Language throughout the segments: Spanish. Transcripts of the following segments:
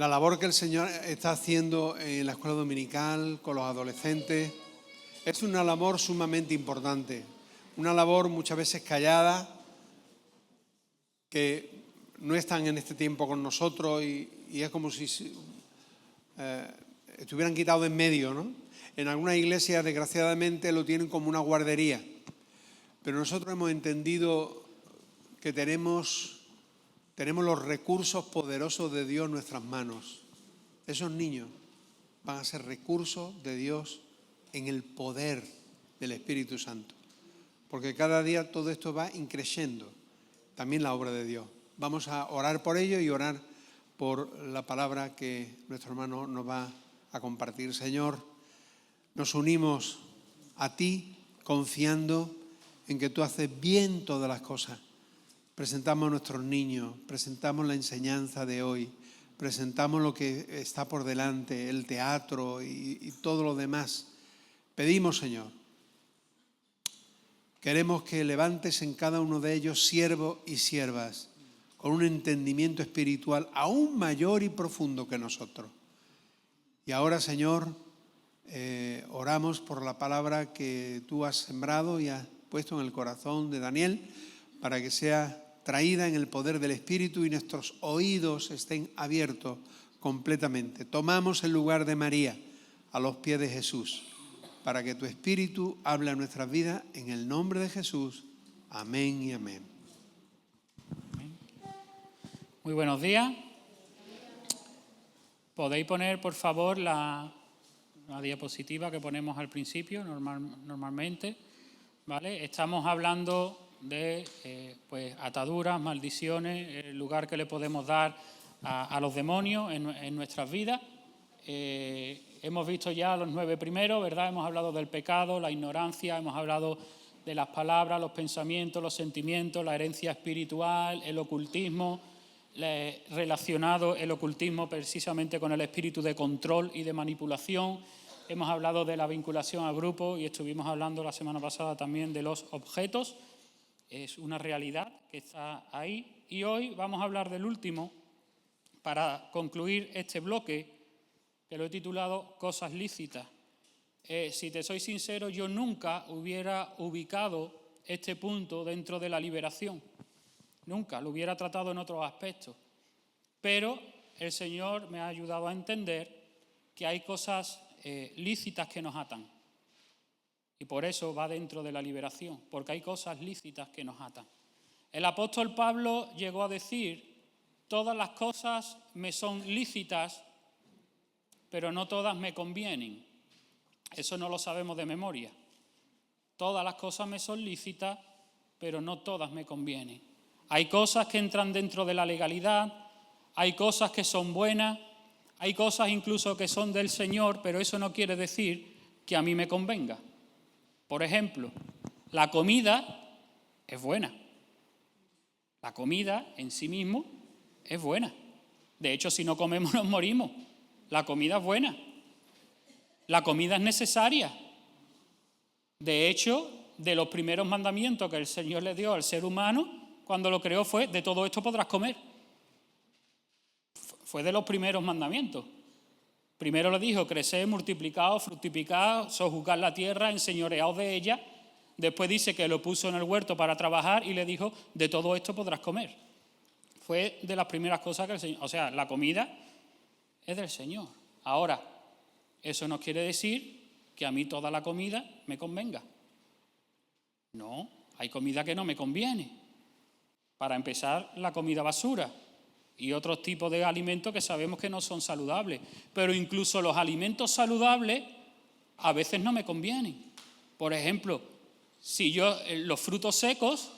La labor que el Señor está haciendo en la escuela dominical con los adolescentes es una labor sumamente importante, una labor muchas veces callada, que no están en este tiempo con nosotros y es como si estuvieran quitados de en medio, ¿no? En algunas iglesias, desgraciadamente, lo tienen como una guardería, pero nosotros hemos entendido que tenemos los recursos poderosos de Dios en nuestras manos. Esos niños van a ser recursos de Dios en el poder del Espíritu Santo, porque cada día todo esto va increciendo, también la obra de Dios. Vamos a orar por ello y orar por la palabra que nuestro hermano nos va a compartir. Señor, nos unimos a ti confiando en que tú haces bien todas las cosas. Presentamos a nuestros niños, presentamos la enseñanza de hoy, presentamos lo que está por delante, el teatro y todo lo demás. Pedimos, Señor, queremos que levantes en cada uno de ellos siervos y siervas con un entendimiento espiritual aún mayor y profundo que nosotros. Y ahora, Señor, oramos por la palabra que tú has sembrado y has puesto en el corazón de Daniel para que sea traída en el poder del Espíritu y nuestros oídos estén abiertos completamente. Tomamos el lugar de María a los pies de Jesús para que tu Espíritu hable a nuestras vidas en el nombre de Jesús. Amén y amén. Muy buenos días. ¿Podéis poner, por favor, la diapositiva que ponemos al principio normalmente? ¿Vale? Estamos hablando de ataduras, maldiciones, el lugar que le podemos dar a los demonios en nuestras vidas. Hemos visto ya los 9 primeros, ¿verdad? Hemos hablado del pecado, la ignorancia, hemos hablado de las palabras, los pensamientos, los sentimientos, la herencia espiritual, el ocultismo, relacionado el ocultismo precisamente con el espíritu de control y de manipulación. Hemos hablado de la vinculación a grupos y estuvimos hablando la semana pasada también de los objetos. Es una realidad que está ahí. Y hoy vamos a hablar del último para concluir este bloque que lo he titulado Cosas lícitas. Si te soy sincero, yo nunca hubiera ubicado este punto dentro de la liberación. Nunca, lo hubiera tratado en otros aspectos. Pero el Señor me ha ayudado a entender que hay cosas lícitas que nos atan. Y por eso va dentro de la liberación, porque hay cosas lícitas que nos atan. El apóstol Pablo llegó a decir, todas las cosas me son lícitas, pero no todas me convienen. Eso no lo sabemos de memoria. Todas las cosas me son lícitas, pero no todas me convienen. Hay cosas que entran dentro de la legalidad, hay cosas que son buenas, hay cosas incluso que son del Señor, pero eso no quiere decir que a mí me convenga. Por ejemplo, la comida es buena. La comida en sí mismo es buena. De hecho, si no comemos nos morimos. La comida es buena. La comida es necesaria. De hecho, de los primeros mandamientos que el Señor le dio al ser humano, cuando lo creó fue, de todo esto podrás comer. Fue de los primeros mandamientos. Primero le dijo, creced, multiplicaos, fructificaos, sojuzgad la tierra, enseñoreaos de ella. Después dice que lo puso en el huerto para trabajar y le dijo, de todo esto podrás comer. Fue de las primeras cosas que el Señor... O sea, la comida es del Señor. Ahora, eso no quiere decir que a mí toda la comida me convenga. No, hay comida que no me conviene. Para empezar, la comida basura y otros tipos de alimentos que sabemos que no son saludables. Pero incluso los alimentos saludables a veces no me convienen. Por ejemplo, los frutos secos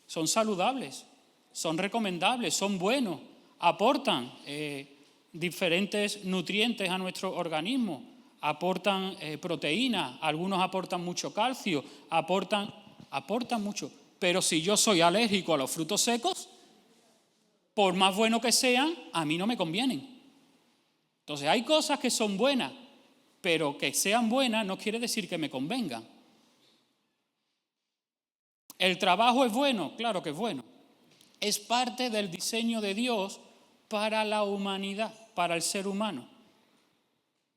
son saludables, son recomendables, son buenos, aportan diferentes nutrientes a nuestro organismo, aportan proteínas, algunos aportan mucho calcio, aportan mucho. Pero si yo soy alérgico a los frutos secos, por más buenos que sean, a mí no me convienen. Entonces hay cosas que son buenas, pero que sean buenas no quiere decir que me convengan. ¿El trabajo es bueno? Claro que es bueno. Es parte del diseño de Dios para la humanidad. para el ser humano.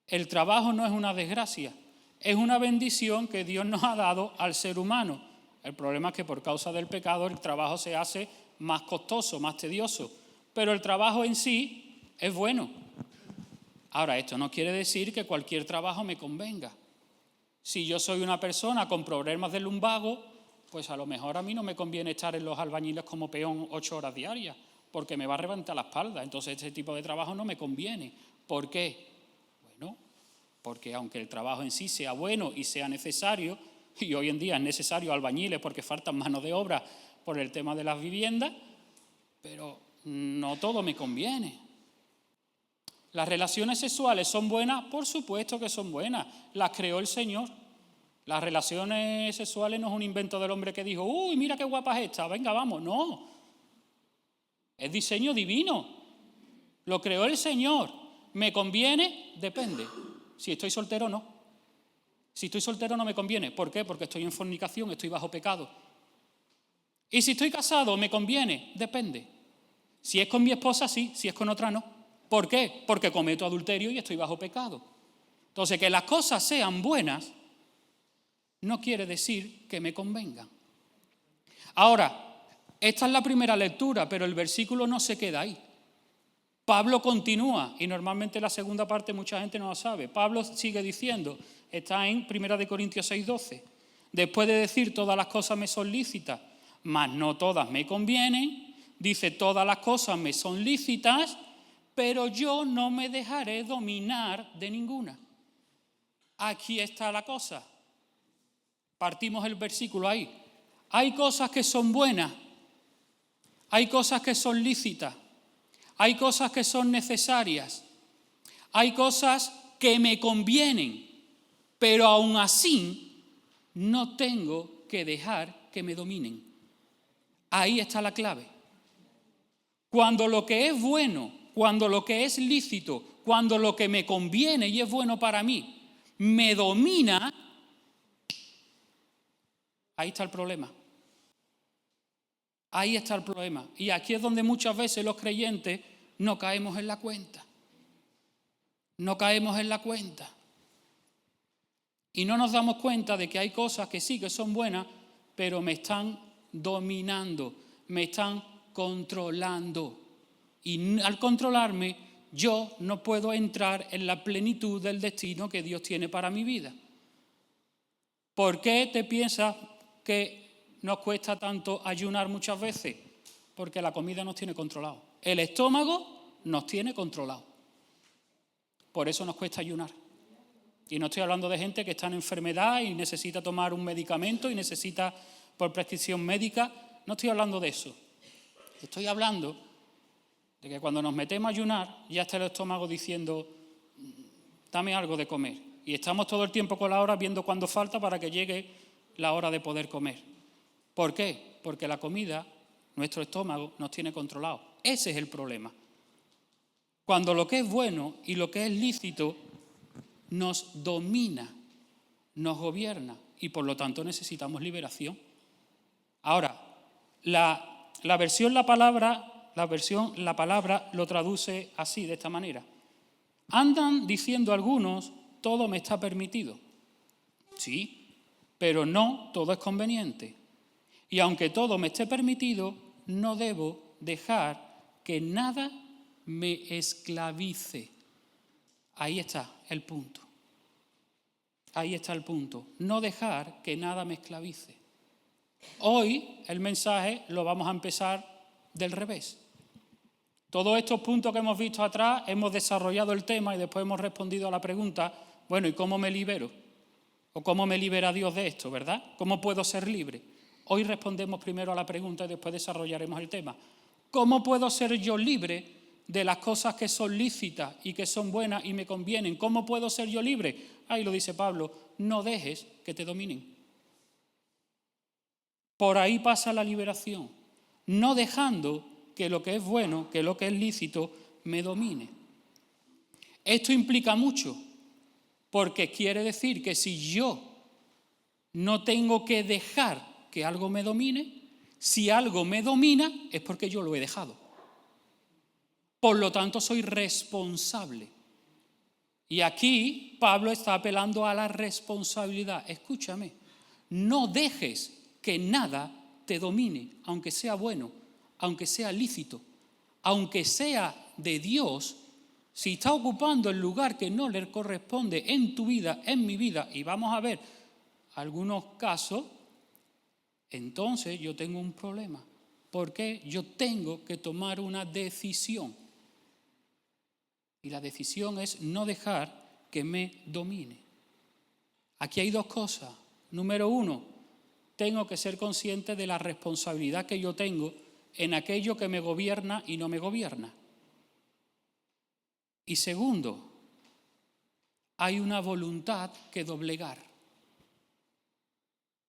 El trabajo no es una desgracia, es una bendición que Dios nos ha dado al ser humano. El problema es que por causa del pecado el trabajo se hace más costoso, más tedioso, pero el trabajo en sí es bueno. Ahora, esto no quiere decir que cualquier trabajo me convenga. Si yo soy una persona con problemas de lumbago, pues a lo mejor a mí no me conviene estar en los albañiles como peón 8 horas diarias, porque me va a reventar la espalda. Entonces, este tipo de trabajo no me conviene. ¿Por qué? Bueno, porque aunque el trabajo en sí sea bueno y sea necesario, y hoy en día es necesario albañiles porque faltan mano de obra por el tema de las viviendas, pero no todo me conviene. ¿Las relaciones sexuales son buenas? Por supuesto que son buenas, las creó el Señor. Las relaciones sexuales no es un invento del hombre que dijo, uy, mira qué guapa es esta, venga, vamos. No, es diseño divino, lo creó el Señor. ¿Me conviene? Depende, si estoy soltero o no. Si estoy soltero no me conviene. ¿Por qué? Porque estoy en fornicación, estoy bajo pecado. Y si estoy casado, ¿me conviene? Depende. Si es con mi esposa, sí, si es con otra, no. ¿Por qué? Porque cometo adulterio y estoy bajo pecado. Entonces, que las cosas sean buenas no quiere decir que me convengan. Ahora, esta es la primera lectura, pero el versículo no se queda ahí. Pablo continúa, y normalmente la segunda parte mucha gente no lo sabe. Pablo sigue diciendo, está en 1 Corintios 6:12. Después de decir todas las cosas me son lícitas, mas no todas me convienen, dice todas las cosas me son lícitas, pero yo no me dejaré dominar de ninguna. Aquí está la cosa. Partimos el versículo ahí. Hay cosas que son buenas, hay cosas que son lícitas, hay cosas que son necesarias, hay cosas que me convienen, pero aún así no tengo que dejar que me dominen. Ahí está la clave. Cuando lo que es bueno, cuando lo que es lícito, cuando lo que me conviene y es bueno para mí, me domina, ahí está el problema. Ahí está el problema. Y aquí es donde muchas veces los creyentes no caemos en la cuenta. No caemos en la cuenta. Y no nos damos cuenta de que hay cosas que sí que son buenas, pero me están dominando, me están controlando. Y al controlarme, yo no puedo entrar en la plenitud del destino que Dios tiene para mi vida. ¿Por qué te piensas que nos cuesta tanto ayunar muchas veces? Porque la comida nos tiene controlado. El estómago nos tiene controlado. Por eso nos cuesta ayunar. Y no estoy hablando de gente que está en enfermedad y necesita tomar un medicamento y necesita por prescripción médica. No estoy hablando de eso. Estoy hablando de que cuando nos metemos a ayunar ya está el estómago diciendo, dame algo de comer. Y estamos todo el tiempo con la hora viendo cuándo falta para que llegue la hora de poder comer. ¿Por qué? Porque la comida, nuestro estómago, nos tiene controlado. Ese es el problema. Cuando lo que es bueno y lo que es lícito nos domina, nos gobierna y por lo tanto necesitamos liberación. Ahora, la palabra lo traduce así, de esta manera. Andan diciendo algunos, todo me está permitido. Sí, pero no todo es conveniente. Y aunque todo me esté permitido, no debo dejar que nada me esclavice. Ahí está el punto. Ahí está el punto. No dejar que nada me esclavice. Hoy el mensaje lo vamos a empezar del revés. Todos estos puntos que hemos visto atrás, hemos desarrollado el tema y después hemos respondido a la pregunta, bueno, ¿y cómo me libero? ¿O cómo me libera Dios de esto, verdad? ¿Cómo puedo ser libre? Hoy respondemos primero a la pregunta y después desarrollaremos el tema. ¿Cómo puedo ser yo libre de las cosas que son lícitas y que son buenas y me convienen? ¿Cómo puedo ser yo libre? Ahí lo dice Pablo, no dejes que te dominen. Por ahí pasa la liberación, no dejando que lo que es bueno, que lo que es lícito, me domine. Esto implica mucho, porque quiere decir que si yo no tengo que dejar que algo me domine, si algo me domina es porque yo lo he dejado. Por lo tanto, soy responsable. Y aquí Pablo está apelando a la responsabilidad. Escúchame, no dejes que nada te domine, aunque sea bueno, aunque sea lícito, aunque sea de Dios. Si está ocupando el lugar que no le corresponde en tu vida, en mi vida, y vamos a ver algunos casos, entonces yo tengo un problema, porque yo tengo que tomar una decisión. Y la decisión es no dejar que me domine. Aquí hay dos cosas. Número uno, tengo que ser consciente de la responsabilidad que yo tengo en aquello que me gobierna y no me gobierna. Y segundo, hay una voluntad que doblegar.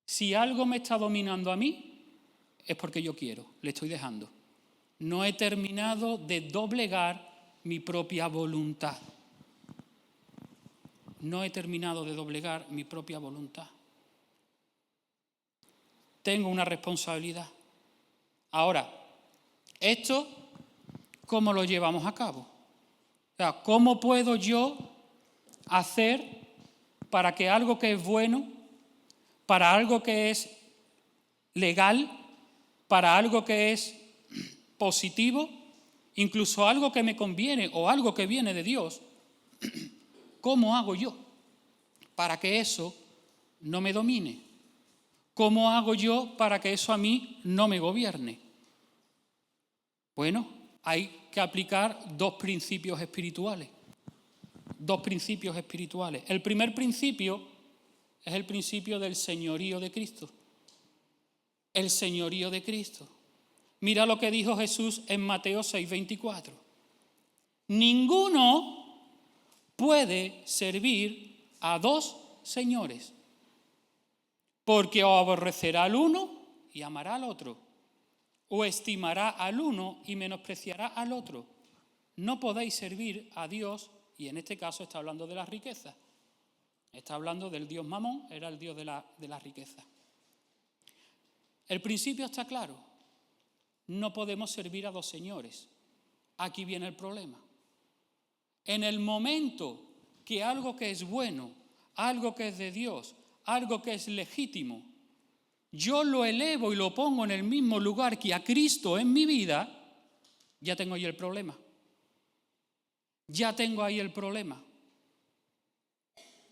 Si algo me está dominando a mí, es porque yo quiero, le estoy dejando. No he terminado de doblegar mi propia voluntad. No he terminado de doblegar mi propia voluntad. Tengo una responsabilidad. Ahora, esto, ¿cómo lo llevamos a cabo? O sea, ¿cómo puedo yo hacer para que algo que es bueno, para algo que es legal, para algo que es positivo, incluso algo que me conviene o algo que viene de Dios, ¿cómo hago yo para que eso no me domine? ¿Cómo hago yo para que eso a mí no me gobierne? Bueno, hay que aplicar dos principios espirituales. Dos principios espirituales. El primer principio es el principio del señorío de Cristo. El señorío de Cristo. Mira lo que dijo Jesús en Mateo 6:24. Ninguno puede servir a dos señores, porque o aborrecerá al uno y amará al otro, o estimará al uno y menospreciará al otro. No podéis servir a Dios, y en este caso está hablando de las riquezas. Está hablando del dios Mamón, era el dios de la riqueza. El principio está claro. No podemos servir a dos señores. Aquí viene el problema. En el momento que algo que es bueno, algo que es de Dios, algo que es legítimo, yo lo elevo y lo pongo en el mismo lugar que a Cristo en mi vida, ya tengo ahí el problema. Ya tengo ahí el problema.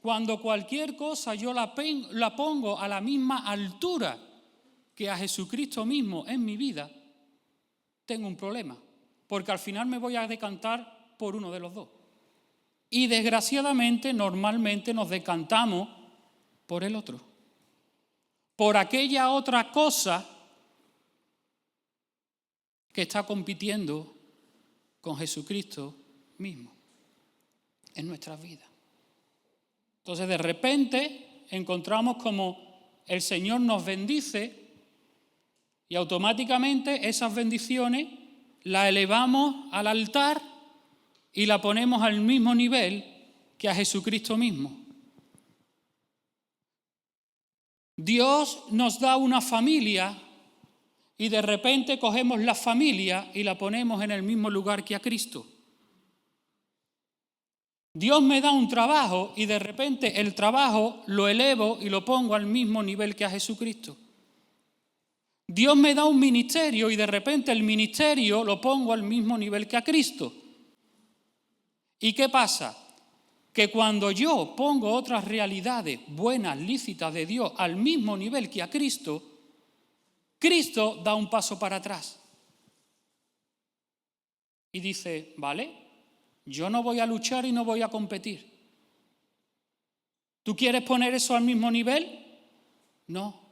Cuando cualquier cosa yo la pongo a la misma altura que a Jesucristo mismo en mi vida, tengo un problema, porque al final me voy a decantar por uno de los dos. Y desgraciadamente, normalmente nos decantamos por el otro, por aquella otra cosa que está compitiendo con Jesucristo mismo en nuestras vidas. Entonces, de repente, encontramos como el Señor nos bendice y automáticamente esas bendiciones las elevamos al altar y la ponemos al mismo nivel que a Jesucristo mismo. Dios nos da una familia y de repente cogemos la familia y la ponemos en el mismo lugar que a Cristo. Dios me da un trabajo y de repente el trabajo lo elevo y lo pongo al mismo nivel que a Jesucristo. Dios me da un ministerio y de repente el ministerio lo pongo al mismo nivel que a Cristo. ¿Y qué pasa? Que cuando yo pongo otras realidades buenas, lícitas de Dios al mismo nivel que a Cristo, Cristo da un paso para atrás. Y dice, vale, yo no voy a luchar y no voy a competir. ¿Tú quieres poner eso al mismo nivel? No.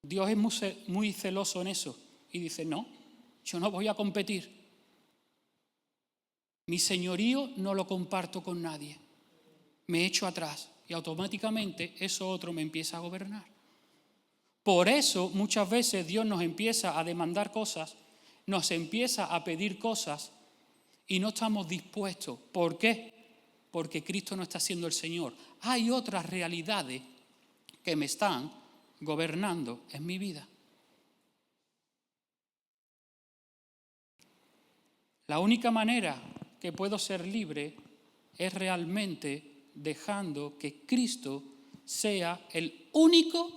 Dios es muy celoso en eso y dice, no, yo no voy a competir. Mi señorío no lo comparto con nadie. Me echo atrás y automáticamente eso otro me empieza a gobernar. Por eso muchas veces Dios nos empieza a demandar cosas, nos empieza a pedir cosas y no estamos dispuestos. ¿Por qué? Porque Cristo no está siendo el Señor. Hay otras realidades que me están gobernando en mi vida. La única manera que puedo ser libre es realmente dejando que Cristo sea el único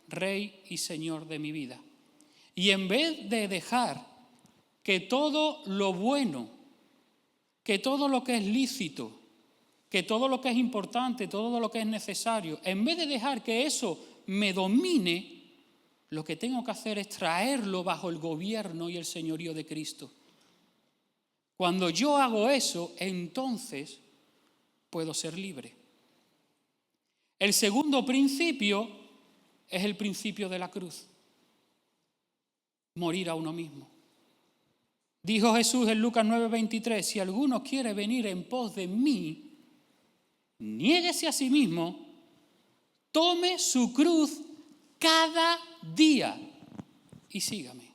Rey y Señor de mi vida. Y en vez de dejar que todo lo bueno, que todo lo que es lícito, que todo lo que es importante, todo lo que es necesario, en vez de dejar que eso me domine, lo que tengo que hacer es traerlo bajo el gobierno y el señorío de Cristo. Cuando yo hago eso, entonces puedo ser libre. El segundo principio es el principio de la cruz. Morir a uno mismo. Dijo Jesús en Lucas 9:23, si alguno quiere venir en pos de mí, niéguese a sí mismo, tome su cruz cada día y sígame.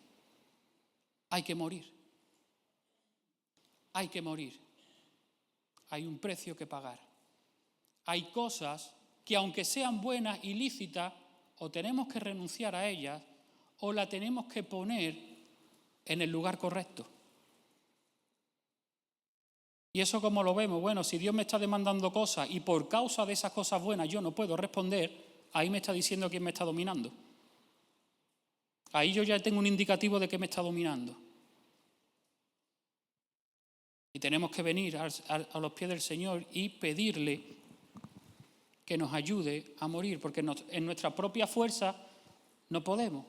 Hay que morir. Hay que morir. Hay un precio que pagar. Hay cosas que aunque sean buenas y lícitas, o tenemos que renunciar a ellas, o la tenemos que poner en el lugar correcto. ¿Y eso cómo lo vemos? Bueno, si Dios me está demandando cosas y por causa de esas cosas buenas yo no puedo responder, ahí me está diciendo quién me está dominando. Ahí yo ya tengo un indicativo de que me está dominando. Y tenemos que venir a los pies del Señor y pedirle que nos ayude a morir, porque en nuestra propia fuerza no podemos.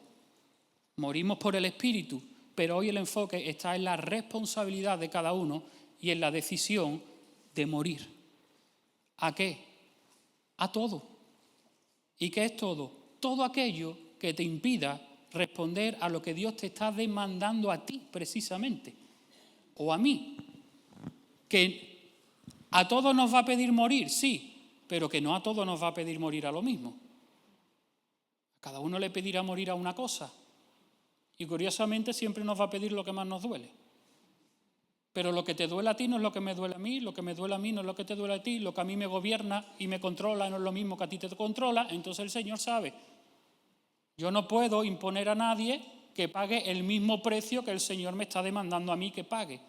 Morimos por el Espíritu, pero hoy el enfoque está en la responsabilidad de cada uno y en la decisión de morir. ¿A qué? A todo. ¿Y qué es todo? Todo aquello que te impida responder a lo que Dios te está demandando a ti precisamente, o a mí. Que a todos nos va a pedir morir, sí, pero que no a todos nos va a pedir morir a lo mismo. A cada uno le pedirá morir a una cosa. Y curiosamente siempre nos va a pedir lo que más nos duele. Pero lo que te duele a ti no es lo que me duele a mí, lo que me duele a mí no es lo que te duele a ti, lo que a mí me gobierna y me controla no es lo mismo que a ti te controla, entonces el Señor sabe. Yo no puedo imponer a nadie que pague el mismo precio que el Señor me está demandando a mí que pague.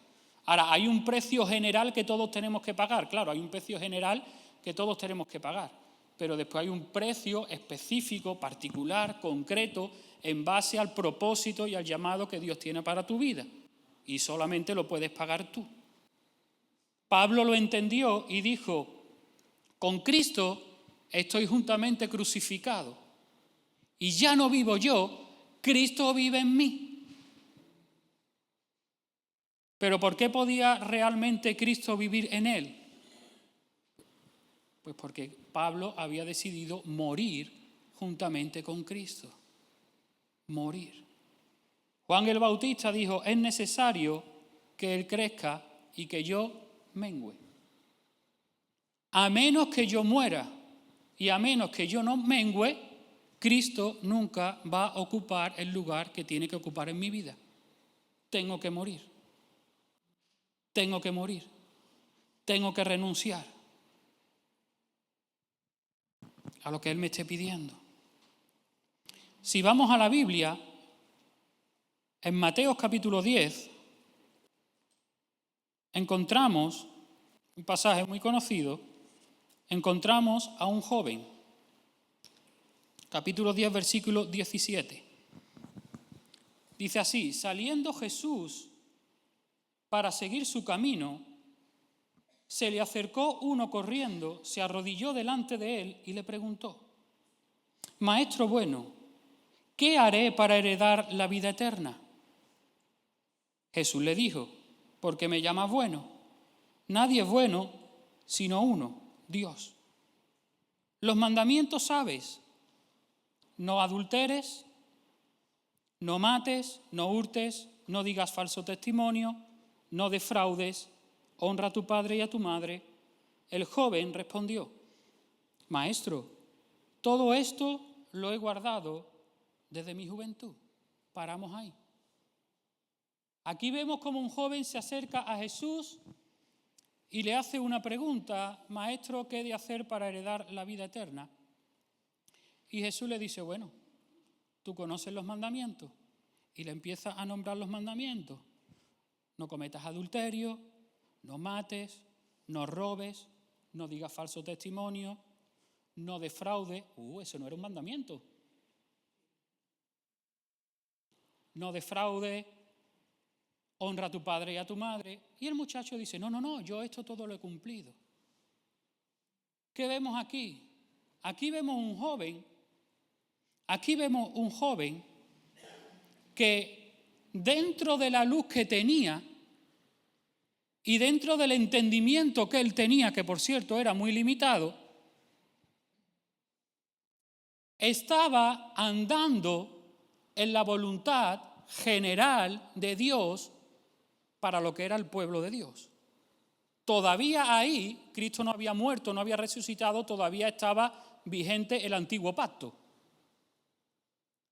Ahora, hay un precio general que todos tenemos que pagar, claro, hay un precio general que todos tenemos que pagar, pero después hay un precio específico, particular, concreto, en base al propósito y al llamado que Dios tiene para tu vida. Y solamente lo puedes pagar tú. Pablo lo entendió y dijo, con Cristo estoy juntamente crucificado. Y ya no vivo yo, Cristo vive en mí. ¿Pero por qué podía realmente Cristo vivir en él? Pues porque Pablo había decidido morir juntamente con Cristo. Morir. Juan el Bautista dijo, es necesario que Él crezca y que yo mengüe. A menos que yo muera y a menos que yo no mengüe, Cristo nunca va a ocupar el lugar que tiene que ocupar en mi vida. Tengo que morir. Tengo que morir. Tengo que renunciar a lo que Él me esté pidiendo. Si vamos a la Biblia, en Mateo capítulo 10, encontramos un pasaje muy conocido, encontramos a un joven. Capítulo 10, versículo 17. Dice así, saliendo Jesús para seguir su camino, se le acercó uno corriendo, se arrodilló delante de él y le preguntó, Maestro bueno, ¿qué haré para heredar la vida eterna? Jesús le dijo, ¿por qué me llamas bueno? Nadie es bueno sino uno, Dios. Los mandamientos sabes, no adulteres, no mates, no hurtes, no digas falso testimonio, no defraudes, honra a tu padre y a tu madre. El joven respondió, Maestro, todo esto lo he guardado desde mi juventud. Paramos ahí. Aquí vemos cómo un joven se acerca a Jesús y le hace una pregunta, Maestro, ¿qué he de hacer para heredar la vida eterna? Y Jesús le dice, bueno, ¿tú conoces los mandamientos? Y le empieza a nombrar los mandamientos. No cometas adulterio, no mates, no robes, no digas falso testimonio, no defraudes. Eso no era un mandamiento. No defraudes, honra a tu padre y a tu madre. Y el muchacho dice, no, yo esto todo lo he cumplido. ¿Qué vemos aquí? Aquí vemos un joven que dentro de la luz que tenía y dentro del entendimiento que él tenía, que por cierto era muy limitado, estaba andando en la voluntad general de Dios para lo que era el pueblo de Dios. Todavía ahí, Cristo no había muerto, no había resucitado, todavía estaba vigente el antiguo pacto.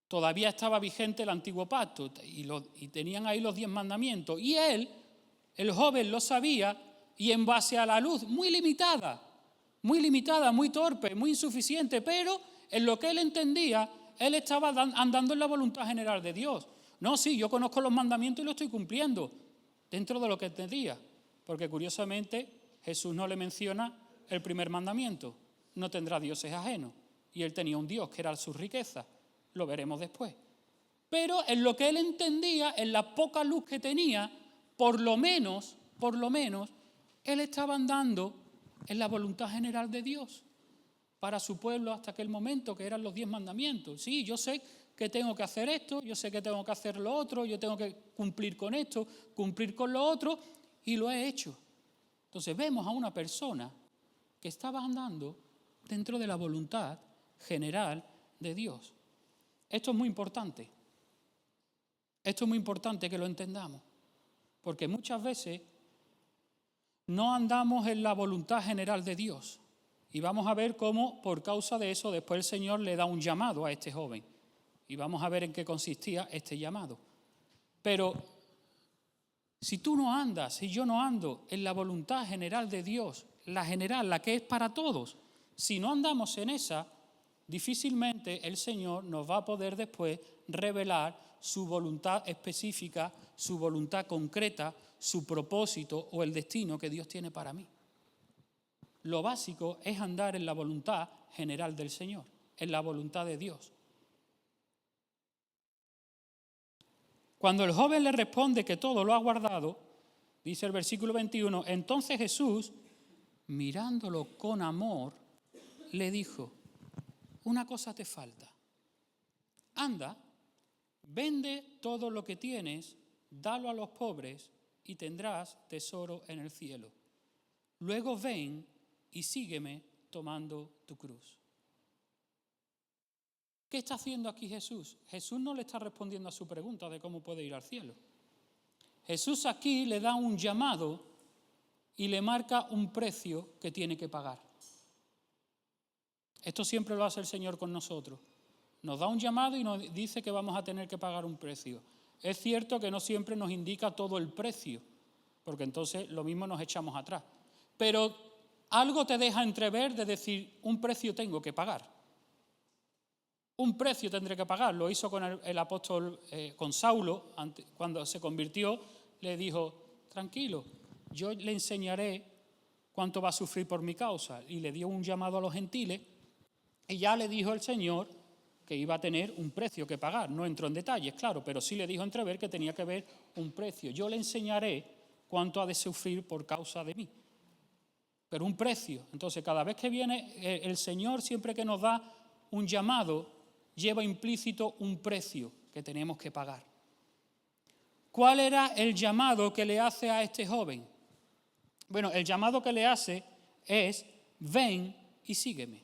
Todavía estaba vigente el antiguo pacto y tenían ahí los 10 mandamientos. Y él, el joven, lo sabía y en base a la luz muy limitada, muy torpe, muy insuficiente, pero en lo que él entendía, él estaba andando en la voluntad general de Dios. No, sí, yo conozco los mandamientos y los estoy cumpliendo dentro de lo que entendía. Porque curiosamente Jesús no le menciona el primer mandamiento, no tendrá dioses ajenos. Y él tenía un Dios que era su riqueza, lo veremos después. Pero en lo que él entendía, en la poca luz que tenía, por lo menos, él estaba andando en la voluntad general de Dios para su pueblo hasta aquel momento, que eran los 10 mandamientos. Sí, yo sé que tengo que hacer esto, yo sé que tengo que hacer lo otro, yo tengo que cumplir con esto, cumplir con lo otro, y lo he hecho. Entonces vemos a una persona que estaba andando dentro de la voluntad general de Dios. Esto es muy importante. Esto es muy importante que lo entendamos. Porque muchas veces no andamos en la voluntad general de Dios. Y vamos a ver cómo, por causa de eso, después el Señor le da un llamado a este joven. Y vamos a ver en qué consistía este llamado. Pero si tú no andas, si yo no ando en la voluntad general de Dios, la general, la que es para todos, si no andamos en esa, difícilmente el Señor nos va a poder después revelar su voluntad específica, su voluntad concreta, su propósito o el destino que Dios tiene para mí. Lo básico es andar en la voluntad general del Señor, en la voluntad de Dios. Cuando el joven le responde que todo lo ha guardado, dice el versículo 21, entonces Jesús, mirándolo con amor, le dijo, una cosa te falta. Anda, vende todo lo que tienes, dalo a los pobres y tendrás tesoro en el cielo. Luego ven y sígueme tomando tu cruz. ¿Qué está haciendo aquí Jesús? Jesús no le está respondiendo a su pregunta de cómo puede ir al cielo. Jesús aquí le da un llamado y le marca un precio que tiene que pagar. Esto siempre lo hace el Señor con nosotros. Nos da un llamado y nos dice que vamos a tener que pagar un precio. Es cierto que no siempre nos indica todo el precio, porque entonces lo mismo nos echamos atrás. Pero algo te deja entrever de decir, un precio tengo que pagar. Un precio tendré que pagar. Lo hizo con el apóstol, con Saulo, cuando se convirtió, le dijo, tranquilo, yo le enseñaré cuánto va a sufrir por mi causa. Y le dio un llamado a los gentiles y ya le dijo el Señor que iba a tener un precio que pagar. No entró en detalles, claro, pero sí le dijo entrever que tenía que haber un precio. Yo le enseñaré cuánto ha de sufrir por causa de mí. Pero un precio. Entonces, cada vez que viene el Señor, siempre que nos da un llamado, lleva implícito un precio que tenemos que pagar. ¿Cuál era el llamado que le hace a este joven? Bueno, el llamado que le hace es, ven y sígueme.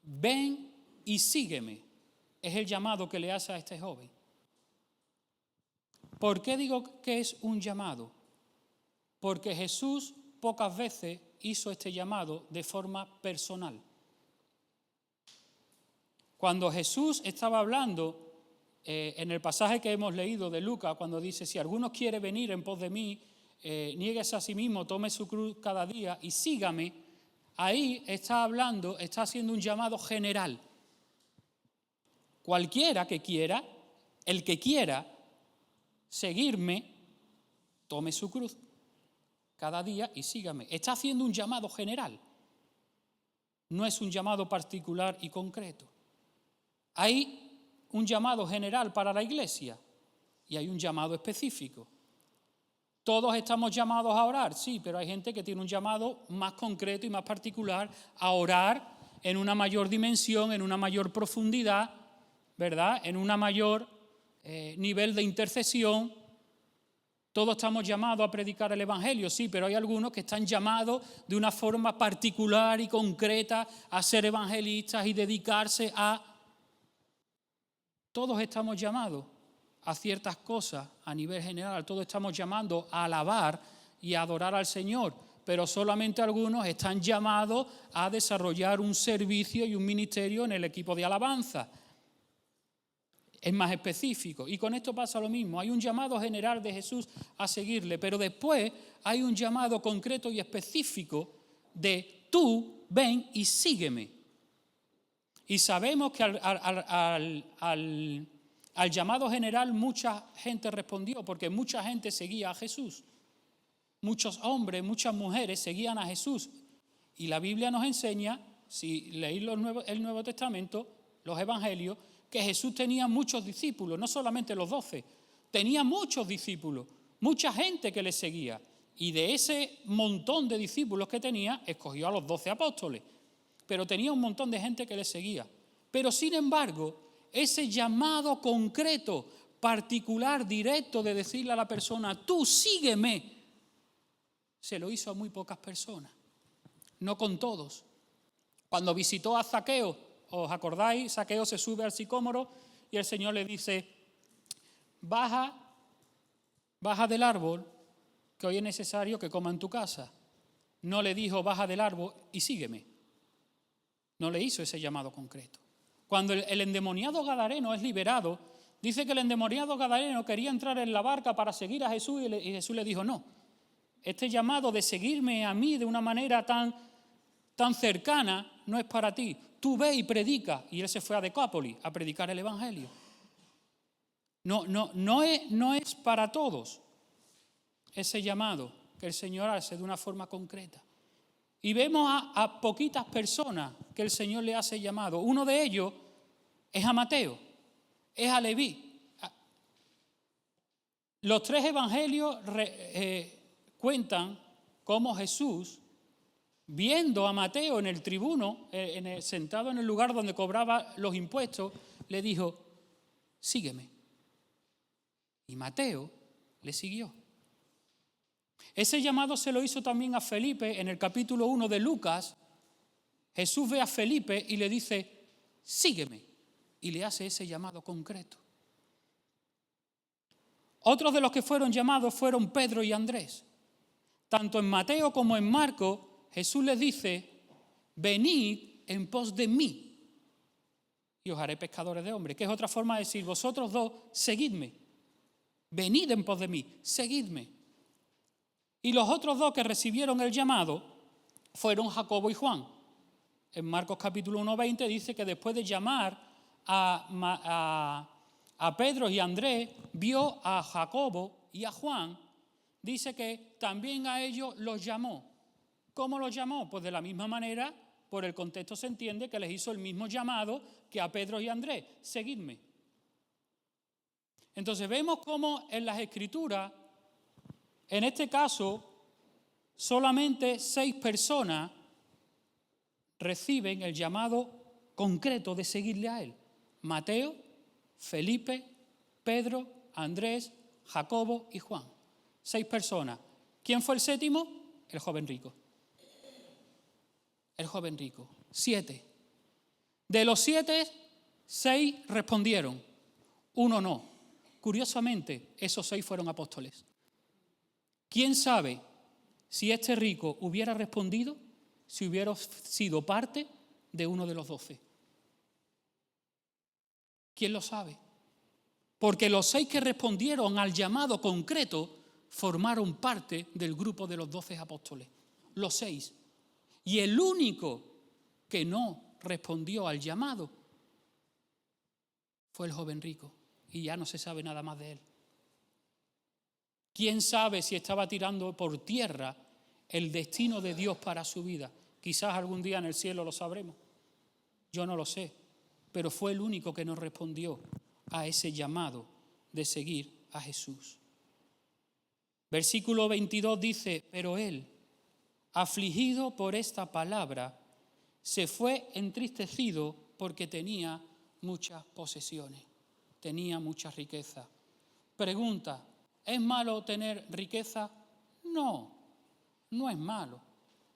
Ven y sígueme. Es el llamado que le hace a este joven. ¿Por qué digo que es un llamado? Porque Jesús pocas veces hizo este llamado de forma personal. Cuando Jesús estaba hablando, en el pasaje que hemos leído de Lucas, cuando dice, si alguno quiere venir en pos de mí, niéguese a sí mismo, tome su cruz cada día y sígame, ahí está hablando, está haciendo un llamado general. Cualquiera que quiera, el que quiera seguirme, tome su cruz cada día y sígame. Está haciendo un llamado general. No es un llamado particular y concreto. Hay un llamado general para la Iglesia y hay un llamado específico. ¿Todos estamos llamados a orar? Sí, pero hay gente que tiene un llamado más concreto y más particular a orar en una mayor dimensión, en una mayor profundidad, ¿verdad? En una mayor nivel de intercesión. Todos estamos llamados a predicar el Evangelio, sí, pero hay algunos que están llamados de una forma particular y concreta a ser evangelistas y dedicarse a... Todos estamos llamados a ciertas cosas a nivel general, todos estamos llamando a alabar y a adorar al Señor, pero solamente algunos están llamados a desarrollar un servicio y un ministerio en el equipo de alabanza. Es más específico. Y con esto pasa lo mismo. Hay un llamado general de Jesús a seguirle, pero después hay un llamado concreto y específico de tú ven y sígueme. Y sabemos que al llamado general mucha gente respondió, porque mucha gente seguía a Jesús. Muchos hombres, muchas mujeres seguían a Jesús. Y la Biblia nos enseña, si leéis el Nuevo Testamento, los Evangelios, que Jesús tenía muchos discípulos, no solamente los 12, tenía muchos discípulos, mucha gente que le seguía. Y de ese montón de discípulos que tenía, escogió a los 12 apóstoles. Pero tenía un montón de gente que le seguía. Pero sin embargo, ese llamado concreto, particular, directo de decirle a la persona, tú sígueme, se lo hizo a muy pocas personas, no con todos. Cuando visitó a Zaqueo, ¿os acordáis? Zaqueo se sube al sicómoro y el Señor le dice, baja del árbol, que hoy es necesario que coma en tu casa. No le dijo, baja del árbol y sígueme. No le hizo ese llamado concreto. Cuando el endemoniado gadareno es liberado, dice que el endemoniado gadareno quería entrar en la barca para seguir a Jesús y Jesús le dijo, no. Este llamado de seguirme a mí de una manera tan cercana no es para ti. Tú ve y predica. Y él se fue a Decápolis a predicar el Evangelio. No es para todos ese llamado que el Señor hace de una forma concreta. Y vemos a poquitas personas que el Señor le hace llamado. Uno de ellos es a Mateo, es a Leví. Los tres evangelios cuentan cómo Jesús, viendo a Mateo en el tribuno, sentado en el lugar donde cobraba los impuestos, le dijo, sígueme. Y Mateo le siguió. Ese llamado se lo hizo también a Felipe en el capítulo 1 de Lucas. Jesús ve a Felipe y le dice, sígueme. Y le hace ese llamado concreto. Otros de los que fueron llamados fueron Pedro y Andrés. Tanto en Mateo como en Marcos, Jesús les dice, venid en pos de mí y os haré pescadores de hombres, que es otra forma de decir, vosotros dos, seguidme. Venid en pos de mí, seguidme. Y los otros dos que recibieron el llamado fueron Jacobo y Juan. En Marcos capítulo 1:20 dice que después de llamar a Pedro y a Andrés, vio a Jacobo y a Juan, dice que también a ellos los llamó. ¿Cómo los llamó? Pues de la misma manera, por el contexto se entiende que les hizo el mismo llamado que a Pedro y a Andrés, seguidme. Entonces vemos cómo en las Escrituras, en este caso, solamente 6 personas reciben el llamado concreto de seguirle a él. Mateo, Felipe, Pedro, Andrés, Jacobo y Juan. 6 personas. ¿Quién fue el séptimo? El joven rico. El joven rico. 7. De los 7, 6 respondieron. 1 no. Curiosamente, esos 6 fueron apóstoles. ¿Quién sabe si este rico hubiera respondido si hubiera sido parte de uno de los 12? ¿Quién lo sabe? Porque los 6 que respondieron al llamado concreto formaron parte del grupo de los 12 apóstoles. Los 6. Y el único que no respondió al llamado fue el joven rico. Y ya no se sabe nada más de él. ¿Quién sabe si estaba tirando por tierra el destino de Dios para su vida? Quizás algún día en el cielo lo sabremos. Yo no lo sé, pero fue el único que nos respondió a ese llamado de seguir a Jesús. Versículo 22 dice, pero él, afligido por esta palabra, se fue entristecido porque tenía muchas posesiones, tenía mucha riqueza. Pregunta, ¿es malo tener riqueza? No, no es malo.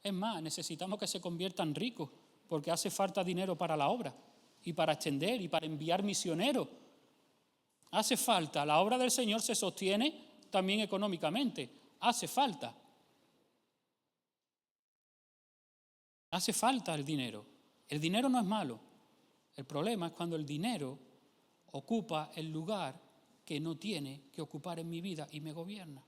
Es más, necesitamos que se conviertan ricos porque hace falta dinero para la obra y para extender y para enviar misioneros. Hace falta, la obra del Señor se sostiene también económicamente, hace falta. Hace falta el dinero. El dinero no es malo. El problema es cuando el dinero ocupa el lugar que no tiene que ocupar en mi vida y me gobierna.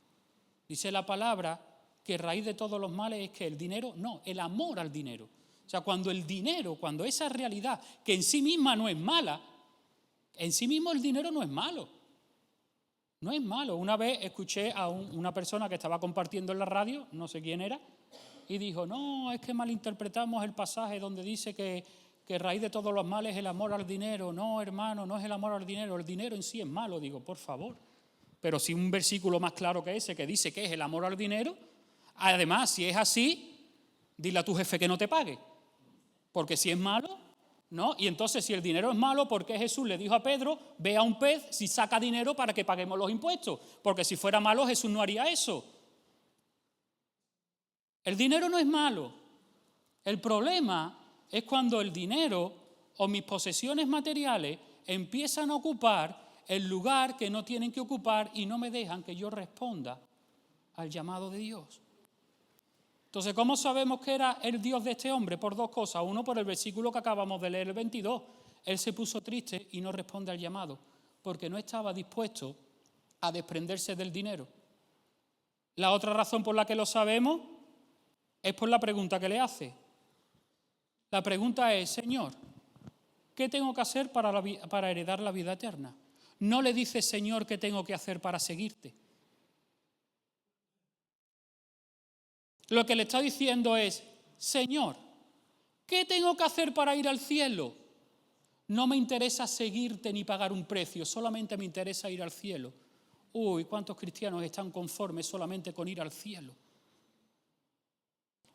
Dice la palabra que raíz de todos los males es que el dinero, no, el amor al dinero. O sea, cuando el dinero, cuando esa realidad que en sí misma no es mala, en sí mismo el dinero no es malo. No es malo. Una vez escuché a una persona que estaba compartiendo en la radio, no sé quién era, y dijo, no, es que malinterpretamos el pasaje donde dice que raíz de todos los males es el amor al dinero. No, hermano, no es el amor al dinero en sí es malo. Digo, por favor. Pero si un versículo más claro que ese, que dice que es el amor al dinero, además, si es así, dile a tu jefe que no te pague. Porque si es malo, ¿no? Y entonces, si el dinero es malo, ¿por qué Jesús le dijo a Pedro, ve a un pez si saca dinero para que paguemos los impuestos? Porque si fuera malo, Jesús no haría eso. El dinero no es malo. El problema es cuando el dinero o mis posesiones materiales empiezan a ocupar el lugar que no tienen que ocupar y no me dejan que yo responda al llamado de Dios. Entonces, ¿cómo sabemos que era el Dios de este hombre? Por dos cosas. Uno, por el versículo que acabamos de leer, el 22. Él se puso triste y no responde al llamado, porque no estaba dispuesto a desprenderse del dinero. La otra razón por la que lo sabemos es por la pregunta que le hace. La pregunta es, Señor, ¿qué tengo que hacer para heredar la vida eterna? No le dice, Señor, ¿qué tengo que hacer para seguirte? Lo que le está diciendo es, Señor, ¿qué tengo que hacer para ir al cielo? No me interesa seguirte ni pagar un precio, solamente me interesa ir al cielo. Uy, ¿cuántos cristianos están conformes solamente con ir al cielo?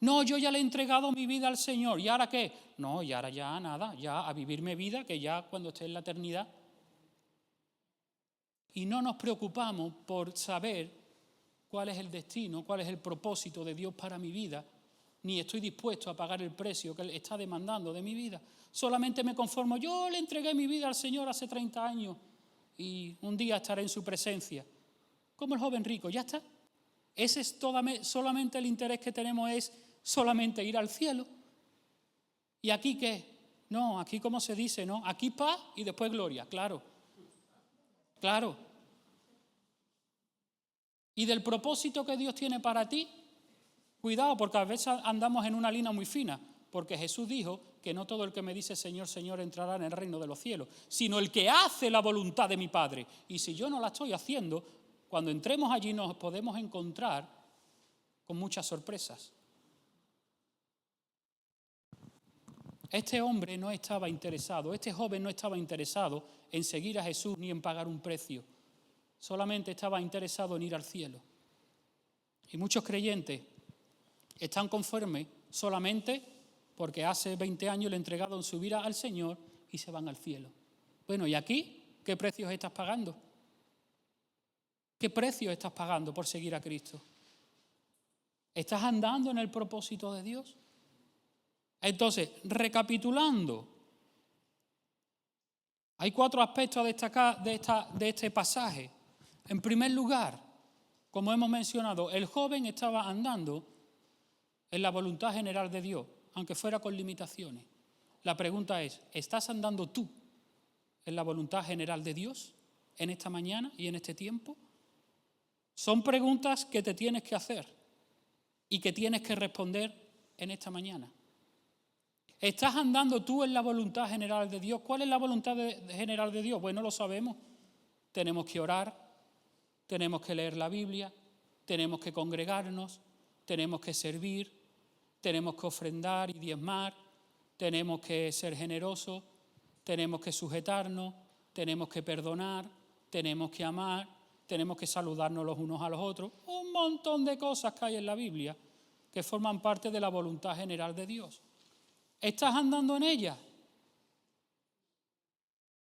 No, yo ya le he entregado mi vida al Señor. ¿Y ahora qué? No, y ahora ya nada, ya a vivir mi vida, que ya cuando esté en la eternidad. Y no nos preocupamos por saber cuál es el destino, cuál es el propósito de Dios para mi vida, ni estoy dispuesto a pagar el precio que Él está demandando de mi vida. Solamente me conformo, yo le entregué mi vida al Señor hace 30 años y un día estaré en su presencia. Como el joven rico, ya está. Ese es solamente el interés que tenemos es solamente ir al cielo. ¿Y aquí qué? No, aquí como se dice, ¿no? Aquí paz y después gloria, claro. Claro. Y del propósito que Dios tiene para ti, cuidado, porque a veces andamos en una línea muy fina, porque Jesús dijo que no todo el que me dice Señor, Señor entrará en el reino de los cielos, sino el que hace la voluntad de mi Padre. Y si yo no la estoy haciendo, cuando entremos allí nos podemos encontrar con muchas sorpresas. Este hombre no estaba interesado, este joven no estaba interesado en seguir a Jesús ni en pagar un precio. Solamente estaba interesado en ir al cielo. Y muchos creyentes están conformes solamente porque hace 20 años le entregaron su vida al Señor y se van al cielo. Bueno, ¿y aquí qué precios estás pagando? ¿Qué precios estás pagando por seguir a Cristo? ¿Estás andando en el propósito de Dios? Entonces, recapitulando, hay 4 aspectos a destacar de este pasaje. En primer lugar, como hemos mencionado, el joven estaba andando en la voluntad general de Dios, aunque fuera con limitaciones. La pregunta es, ¿estás andando tú en la voluntad general de Dios en esta mañana y en este tiempo? Son preguntas que te tienes que hacer y que tienes que responder en esta mañana. ¿Estás andando tú en la voluntad general de Dios? ¿Cuál es la voluntad general de Dios? Bueno, lo sabemos. Tenemos que orar, tenemos que leer la Biblia, tenemos que congregarnos, tenemos que servir, tenemos que ofrendar y diezmar, tenemos que ser generosos, tenemos que sujetarnos, tenemos que perdonar, tenemos que amar, tenemos que saludarnos los unos a los otros. Un montón de cosas que hay en la Biblia que forman parte de la voluntad general de Dios. ¿Estás andando en ella?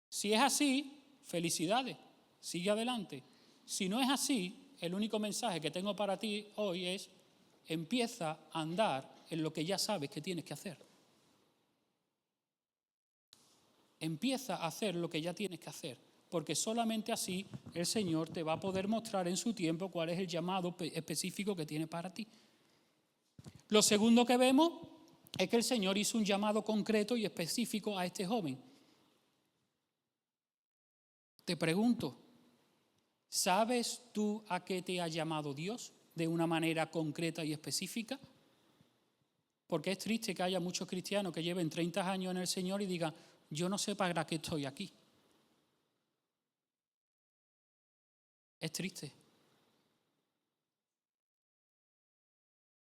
Si es así, felicidades, sigue adelante. Si no es así, el único mensaje que tengo para ti hoy es: empieza a andar en lo que ya sabes que tienes que hacer. Empieza a hacer lo que ya tienes que hacer, porque solamente así el Señor te va a poder mostrar en su tiempo cuál es el llamado específico que tiene para ti. Lo segundo que vemos es que el Señor hizo un llamado concreto y específico a este joven. Te pregunto, ¿sabes tú a qué te ha llamado Dios de una manera concreta y específica? Porque es triste que haya muchos cristianos que lleven 30 años en el Señor y digan: yo no sé para qué estoy aquí. Es triste.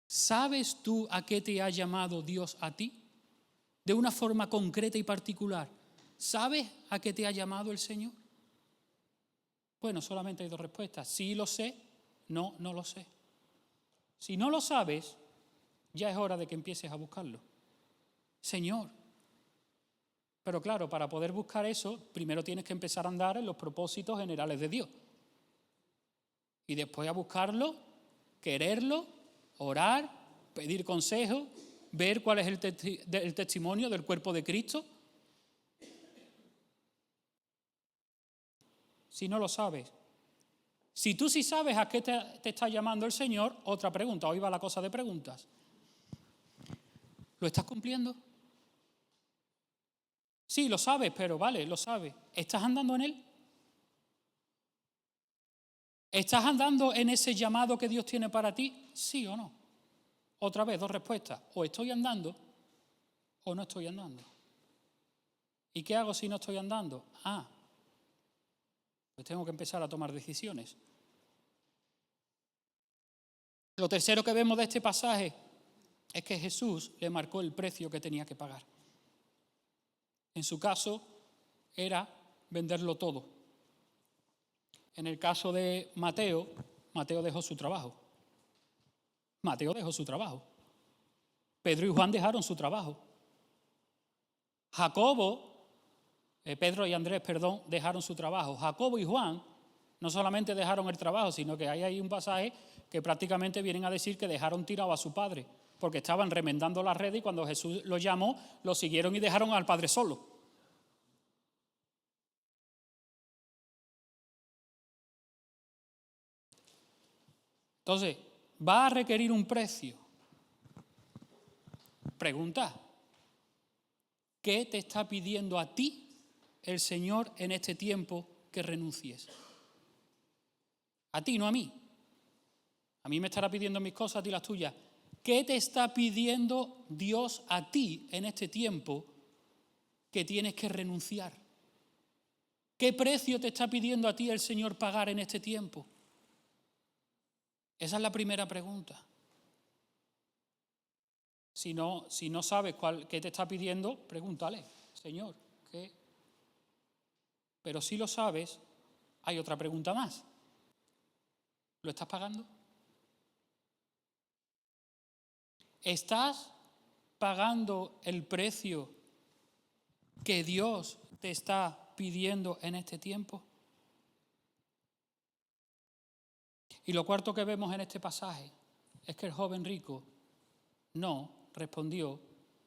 ¿Sabes tú a qué te ha llamado Dios a ti? De una forma concreta y particular. ¿Sabes a qué te ha llamado el Señor? Bueno, solamente hay dos respuestas. Sí lo sé, no, no lo sé. Si no lo sabes, ya es hora de que empieces a buscarlo. Señor. Pero claro, para poder buscar eso, primero tienes que empezar a andar en los propósitos generales de Dios. Y después a buscarlo, quererlo, orar, pedir consejo, ver cuál es el testimonio del cuerpo de Cristo. Si no lo sabes. Si tú sí sabes a qué te está llamando el Señor, otra pregunta. Hoy va la cosa de preguntas. ¿Lo estás cumpliendo? Sí, lo sabes, pero vale, lo sabes. ¿Estás andando en Él? ¿Estás andando en ese llamado que Dios tiene para ti? ¿Sí o no? Otra vez, dos respuestas. O estoy andando o no estoy andando. ¿Y qué hago si no estoy andando? Pues tengo que empezar a tomar decisiones. Lo tercero que vemos de este pasaje es que Jesús le marcó el precio que tenía que pagar. En su caso era venderlo todo. En el caso de Mateo, Mateo dejó su trabajo. Mateo dejó su trabajo. Pedro y Juan dejaron su trabajo. Pedro y Andrés, dejaron su trabajo. Jacobo y Juan no solamente dejaron el trabajo, sino que hay un pasaje que prácticamente vienen a decir que dejaron tirado a su padre, porque estaban remendando la red y cuando Jesús los llamó, los siguieron y dejaron al padre solo. Entonces, va a requerir un precio. Pregunta: ¿qué te está pidiendo a ti el Señor en este tiempo que renuncies? A ti, no a mí. A mí me estará pidiendo mis cosas, a ti las tuyas. ¿Qué te está pidiendo Dios a ti en este tiempo que tienes que renunciar? ¿Qué precio te está pidiendo a ti el Señor pagar en este tiempo? Esa es la primera pregunta. Si no sabes qué te está pidiendo, pregúntale: Señor, ¿qué? Pero si lo sabes, hay otra pregunta más. ¿Lo estás pagando? ¿Estás pagando el precio que Dios te está pidiendo en este tiempo? Y lo cuarto que vemos en este pasaje es que el joven rico no respondió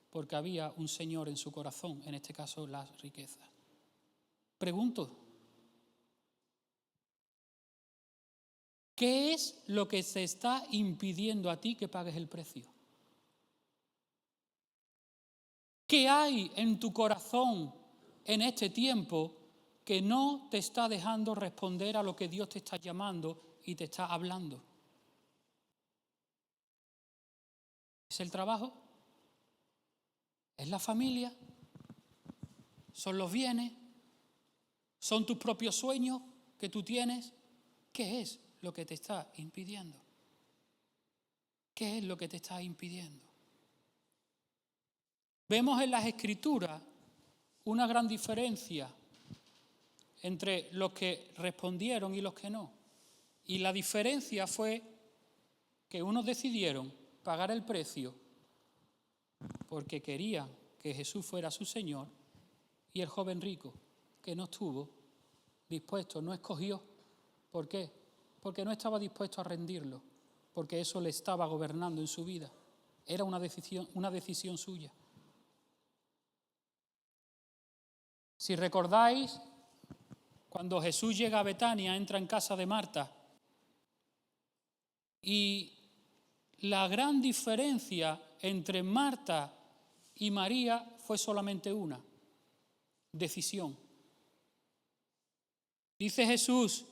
porque había un Señor en su corazón, en este caso las riquezas. Pregunto: ¿qué es lo que te está impidiendo a ti que pagues el precio? ¿Qué hay en tu corazón en este tiempo que no te está dejando responder a lo que Dios te está llamando y te está hablando? ¿Es el trabajo? ¿Es la familia? ¿Son los bienes? ¿Son tus propios sueños que tú tienes? ¿Qué es lo que te está impidiendo? ¿Qué es lo que te está impidiendo? Vemos en las Escrituras una gran diferencia entre los que respondieron y los que no. Y la diferencia fue que unos decidieron pagar el precio porque querían que Jesús fuera su Señor, y el joven rico, que no estuvo dispuesto, no escogió. ¿Por qué? Porque no estaba dispuesto a rendirlo, porque eso le estaba gobernando en su vida. Era una decisión suya. Si recordáis, cuando Jesús llega a Betania, entra en casa de Marta, y la gran diferencia entre Marta y María fue solamente una: decisión. Dice Jesús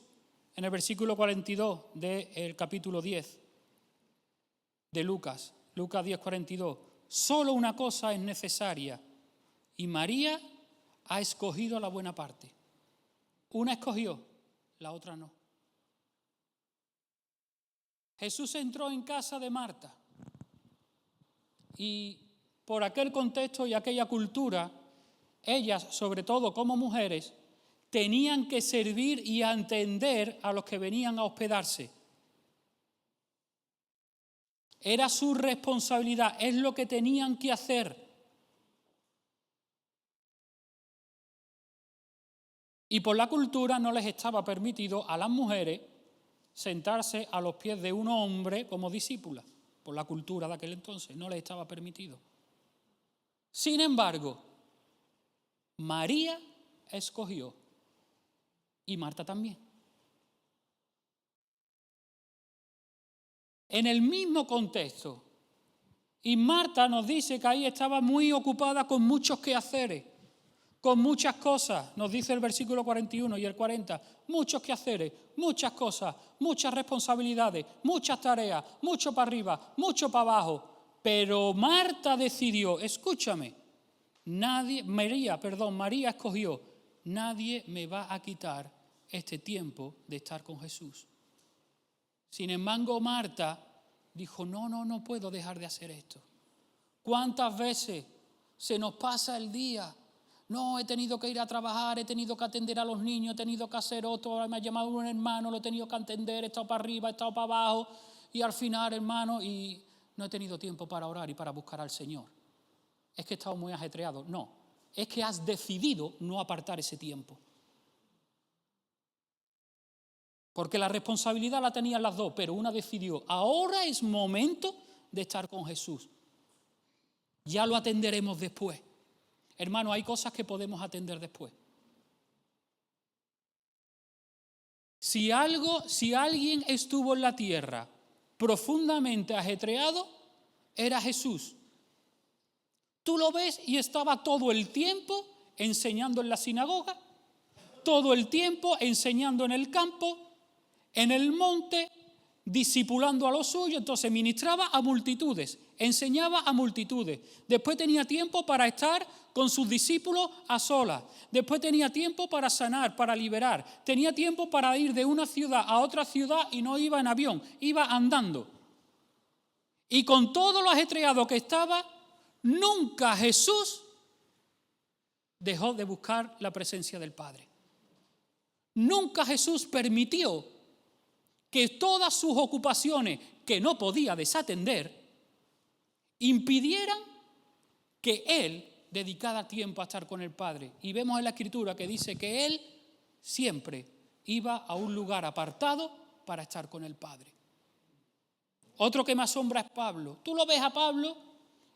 en el versículo 42 del capítulo 10 de Lucas 10, 42, solo una cosa es necesaria y María ha escogido la buena parte. Una escogió, la otra no. Jesús entró en casa de Marta y por aquel contexto y aquella cultura, ellas, sobre todo como mujeres, tenían que servir y atender a los que venían a hospedarse. Era su responsabilidad, es lo que tenían que hacer. Y por la cultura no les estaba permitido a las mujeres sentarse a los pies de un hombre como discípulas. Por la cultura de aquel entonces no les estaba permitido. Sin embargo, María escogió y Marta también. En el mismo contexto, y Marta nos dice que ahí estaba muy ocupada con muchos quehaceres, con muchas cosas, nos dice el versículo 41 y el 40, muchos quehaceres, muchas cosas, muchas responsabilidades, muchas tareas, mucho para arriba, mucho para abajo. Pero Marta decidió, escúchame, María escogió, nadie me va a quitar este tiempo de estar con Jesús. Sin embargo, Marta dijo, no puedo dejar de hacer esto. ¿Cuántas veces se nos pasa el día? No, he tenido que ir a trabajar, he tenido que atender a los niños, he tenido que hacer otro, me ha llamado un hermano, lo he tenido que atender, he estado para arriba, he estado para abajo, y al final, hermano, y no he tenido tiempo para orar y para buscar al Señor. Es que he estado muy ajetreado. No, es que has decidido no apartar ese tiempo. Porque la responsabilidad la tenían las dos, pero una decidió, ahora es momento de estar con Jesús. Ya lo atenderemos después. Hermano, hay cosas que podemos atender después. Si alguien estuvo en la tierra profundamente ajetreado, era Jesús. Tú lo ves y estaba todo el tiempo enseñando en la sinagoga, todo el tiempo enseñando en el campo, en el monte, discipulando a los suyos. Entonces ministraba a multitudes, enseñaba a multitudes. Después tenía tiempo para estar con sus discípulos a solas. Después tenía tiempo para sanar, para liberar. Tenía tiempo para ir de una ciudad a otra ciudad y no iba en avión, iba andando. Y con todo lo ajetreado que estaba, nunca Jesús dejó de buscar la presencia del Padre. Nunca Jesús permitió que todas sus ocupaciones, que no podía desatender, impidieran que Él dedicara tiempo a estar con el Padre. Y vemos en la Escritura que dice que Él siempre iba a un lugar apartado para estar con el Padre. Otro que me asombra es Pablo. Tú lo ves a Pablo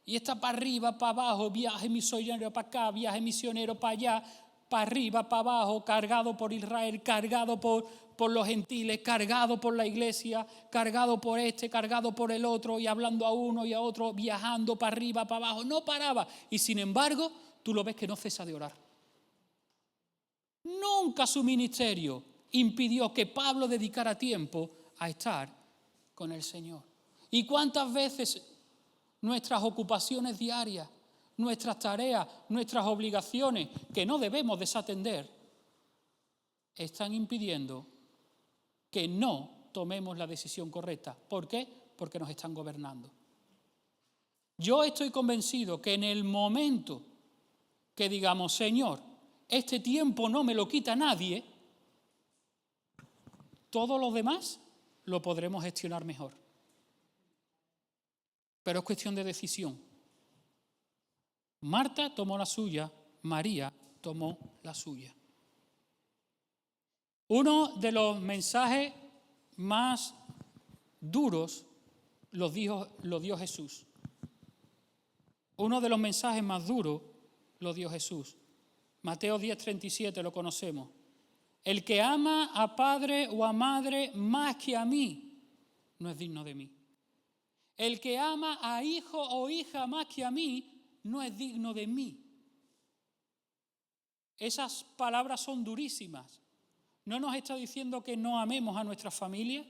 y está para arriba, para abajo, viaje misionero para acá, viaje misionero para allá, para arriba, para abajo, cargado por Israel, cargado por los gentiles, cargado por la iglesia, cargado por este, cargado por el otro, y hablando a uno y a otro, viajando para arriba, para abajo, no paraba. Y sin embargo, tú lo ves que no cesa de orar. Nunca su ministerio impidió que Pablo dedicara tiempo a estar con el Señor. ¿Y cuántas veces nuestras ocupaciones diarias, nuestras tareas, nuestras obligaciones, que no debemos desatender, están impidiendo que no tomemos la decisión correcta? ¿Por qué? porque nos están gobernando. Yo estoy convencido que en el momento que digamos, Señor, este tiempo no me lo quita nadie, todo lo demás lo podremos gestionar mejor. Pero es cuestión de decisión. Marta tomó la suya, María tomó la suya. Uno de los mensajes más duros lo dio Jesús. Uno de los mensajes más duros lo dio Jesús. Mateo 10:37 lo conocemos. El que ama a padre o a madre más que a mí no es digno de mí. El que ama a hijo o hija más que a mí no es digno de mí. Esas palabras son durísimas. No nos está diciendo que no amemos a nuestra familia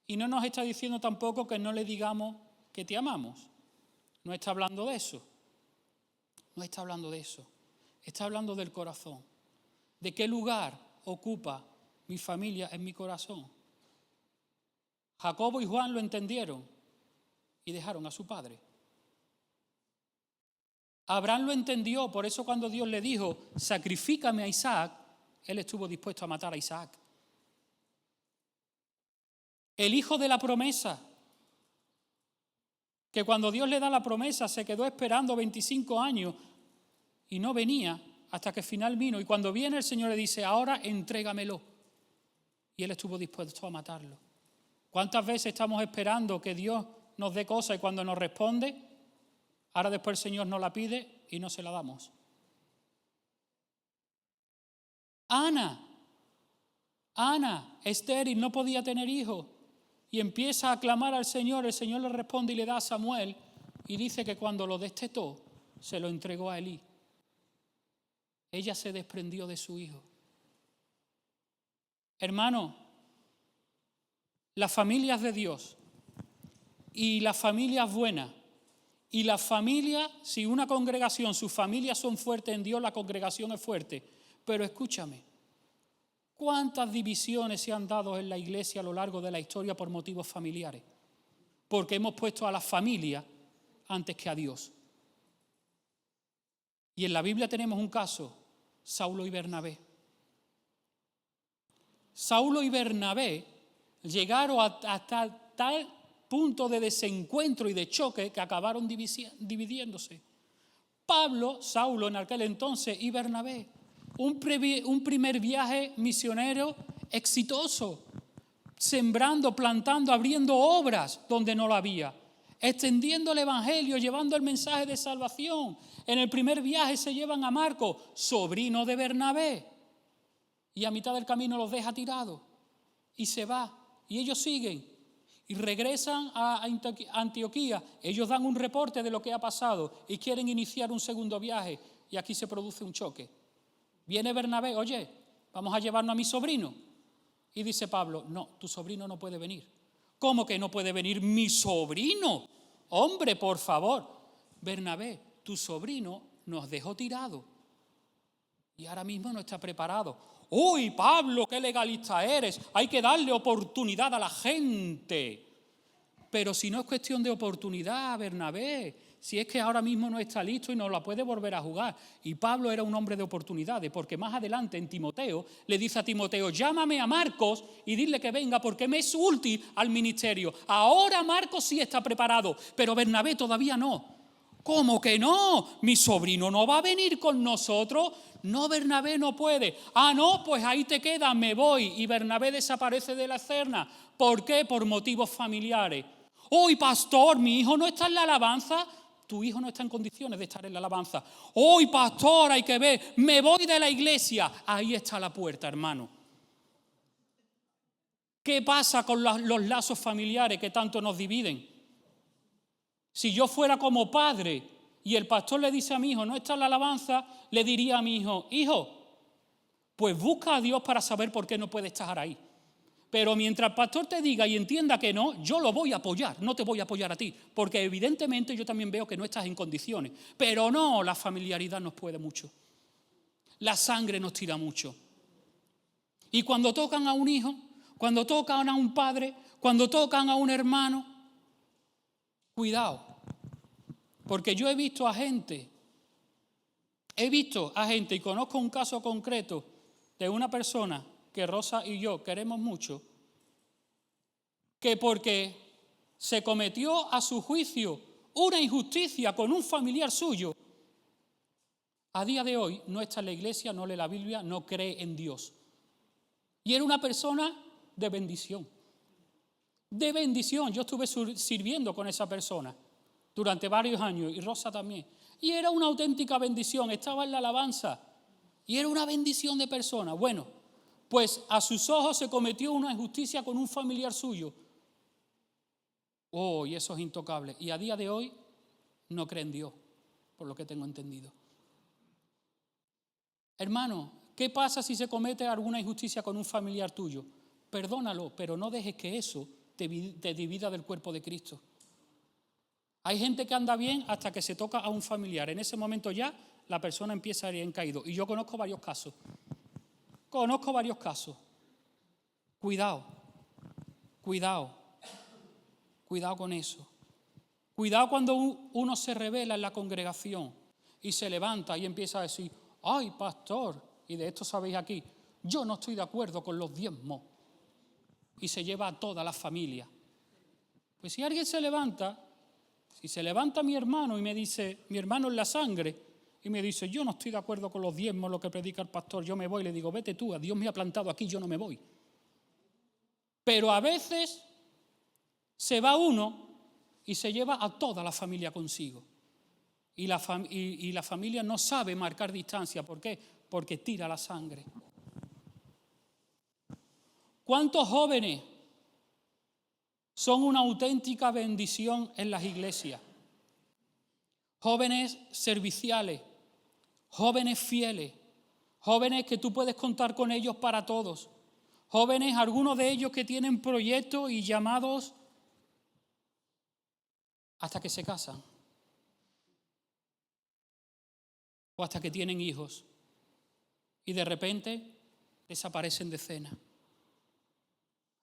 y no nos está diciendo tampoco que no le digamos que te amamos. No está hablando de eso. No está hablando de eso. Está hablando del corazón. ¿De qué lugar ocupa mi familia en mi corazón? Jacobo y Juan lo entendieron y dejaron a su padre. Abraham lo entendió, por eso cuando Dios le dijo, sacrifícame a Isaac, él estuvo dispuesto a matar a Isaac. El hijo de la promesa, que cuando Dios le da la promesa se quedó esperando 25 años y no venía hasta que final vino. Y cuando viene el Señor le dice, ahora entrégamelo. Y él estuvo dispuesto a matarlo. ¿Cuántas veces estamos esperando que Dios nos dé cosas y cuando nos responde, ahora después el Señor nos la pide y no se la damos? Ana, estéril, no podía tener hijos y empieza a clamar al Señor, el Señor le responde y le da a Samuel y dice que cuando lo destetó, se lo entregó a Elí. Ella se desprendió de su hijo. Hermano, las familias de Dios y las familias buenas y las familias, si una congregación, sus familias son fuertes en Dios, la congregación es fuerte. Pero escúchame, ¿cuántas divisiones se han dado en la iglesia a lo largo de la historia por motivos familiares? Porque hemos puesto a la familia antes que a Dios. Y en la Biblia tenemos un caso, Saulo y Bernabé. Saulo y Bernabé llegaron hasta tal punto de desencuentro y de choque que acabaron dividiéndose. Saulo en aquel entonces y Bernabé. Un primer viaje misionero exitoso, sembrando, plantando, abriendo obras donde no lo había, extendiendo el evangelio, llevando el mensaje de salvación. En el primer viaje se llevan a Marcos, sobrino de Bernabé, y a mitad del camino los deja tirados y se va, y ellos siguen y regresan a Antioquía. Ellos dan un reporte de lo que ha pasado y quieren iniciar un segundo viaje, y aquí se produce un choque. Viene Bernabé, oye, vamos a llevarnos a mi sobrino. Y dice Pablo, no, tu sobrino no puede venir. ¿Cómo que no puede venir mi sobrino? Hombre, por favor. Bernabé, tu sobrino nos dejó tirado y ahora mismo no está preparado. ¡Uy, Pablo, qué legalista eres! Hay que darle oportunidad a la gente. Pero si no es cuestión de oportunidad, Bernabé, si es que ahora mismo no está listo y no la puede volver a jugar. Y Pablo era un hombre de oportunidades, porque más adelante en Timoteo le dice a Timoteo, llámame a Marcos y dile que venga porque me es útil al ministerio. Ahora Marcos sí está preparado, pero Bernabé todavía no. ¿Cómo que no? ¿Mi sobrino no va a venir con nosotros? No, Bernabé no puede. Ah, no, pues ahí te quedas, me voy. Y Bernabé desaparece de la escena. ¿Por qué? Por motivos familiares. Uy, pastor, mi hijo no está en la alabanza. Tu hijo no está en condiciones de estar en la alabanza. Uy, pastor, hay que ver, me voy de la iglesia. Ahí está la puerta, hermano. ¿Qué pasa con los lazos familiares que tanto nos dividen? Si yo fuera como padre y el pastor le dice a mi hijo, no está en la alabanza, le diría a mi hijo, hijo, pues busca a Dios para saber por qué no puede estar ahí. Pero mientras el pastor te diga y entienda que no, yo lo voy a apoyar, no te voy a apoyar a ti, porque evidentemente yo también veo que no estás en condiciones. Pero no, la familiaridad nos puede mucho. La sangre nos tira mucho. Y cuando tocan a un hijo, cuando tocan a un padre, cuando tocan a un hermano, Cuidado, porque yo he visto a gente y conozco un caso concreto de una persona que Rosa y yo queremos mucho, que porque se cometió a su juicio una injusticia con un familiar suyo, a día de hoy no está en la iglesia, no lee la Biblia, no cree en Dios. Y era una persona de bendición. De bendición. Yo estuve sirviendo con esa persona durante varios años, y Rosa también. Y era una auténtica bendición, estaba en la alabanza. Y era una bendición de persona. Bueno, pues a sus ojos se cometió una injusticia con un familiar suyo. Oh, y eso es intocable. Y a día de hoy no cree en Dios, por lo que tengo entendido. Hermano, ¿qué pasa si se comete alguna injusticia con un familiar tuyo? Perdónalo, pero no dejes que eso te divida del cuerpo de Cristo. Hay gente que anda bien hasta que se toca a un familiar. En ese momento ya la persona empieza a ir en caído. Y yo conozco varios casos. Cuidado con eso. Cuidado cuando uno se revela en la congregación y se levanta y empieza a decir: ay, pastor, y de esto sabéis aquí, yo no estoy de acuerdo con los diezmos, y se lleva a toda la familia. Pues si alguien se levanta mi hermano y me dice, mi hermano en la sangre, y me dice: yo no estoy de acuerdo con los diezmos, lo que predica el pastor, yo me voy, le digo: vete tú, a Dios me ha plantado aquí, yo no me voy. Pero a veces se va uno y se lleva a toda la familia consigo. Y la familia no sabe marcar distancia. ¿Por qué? Porque tira la sangre. ¿Cuántos jóvenes son una auténtica bendición en las iglesias? Jóvenes serviciales, jóvenes fieles, jóvenes que tú puedes contar con ellos para todos, jóvenes, algunos de ellos que tienen proyectos y llamados hasta que se casan o hasta que tienen hijos y de repente desaparecen de escena.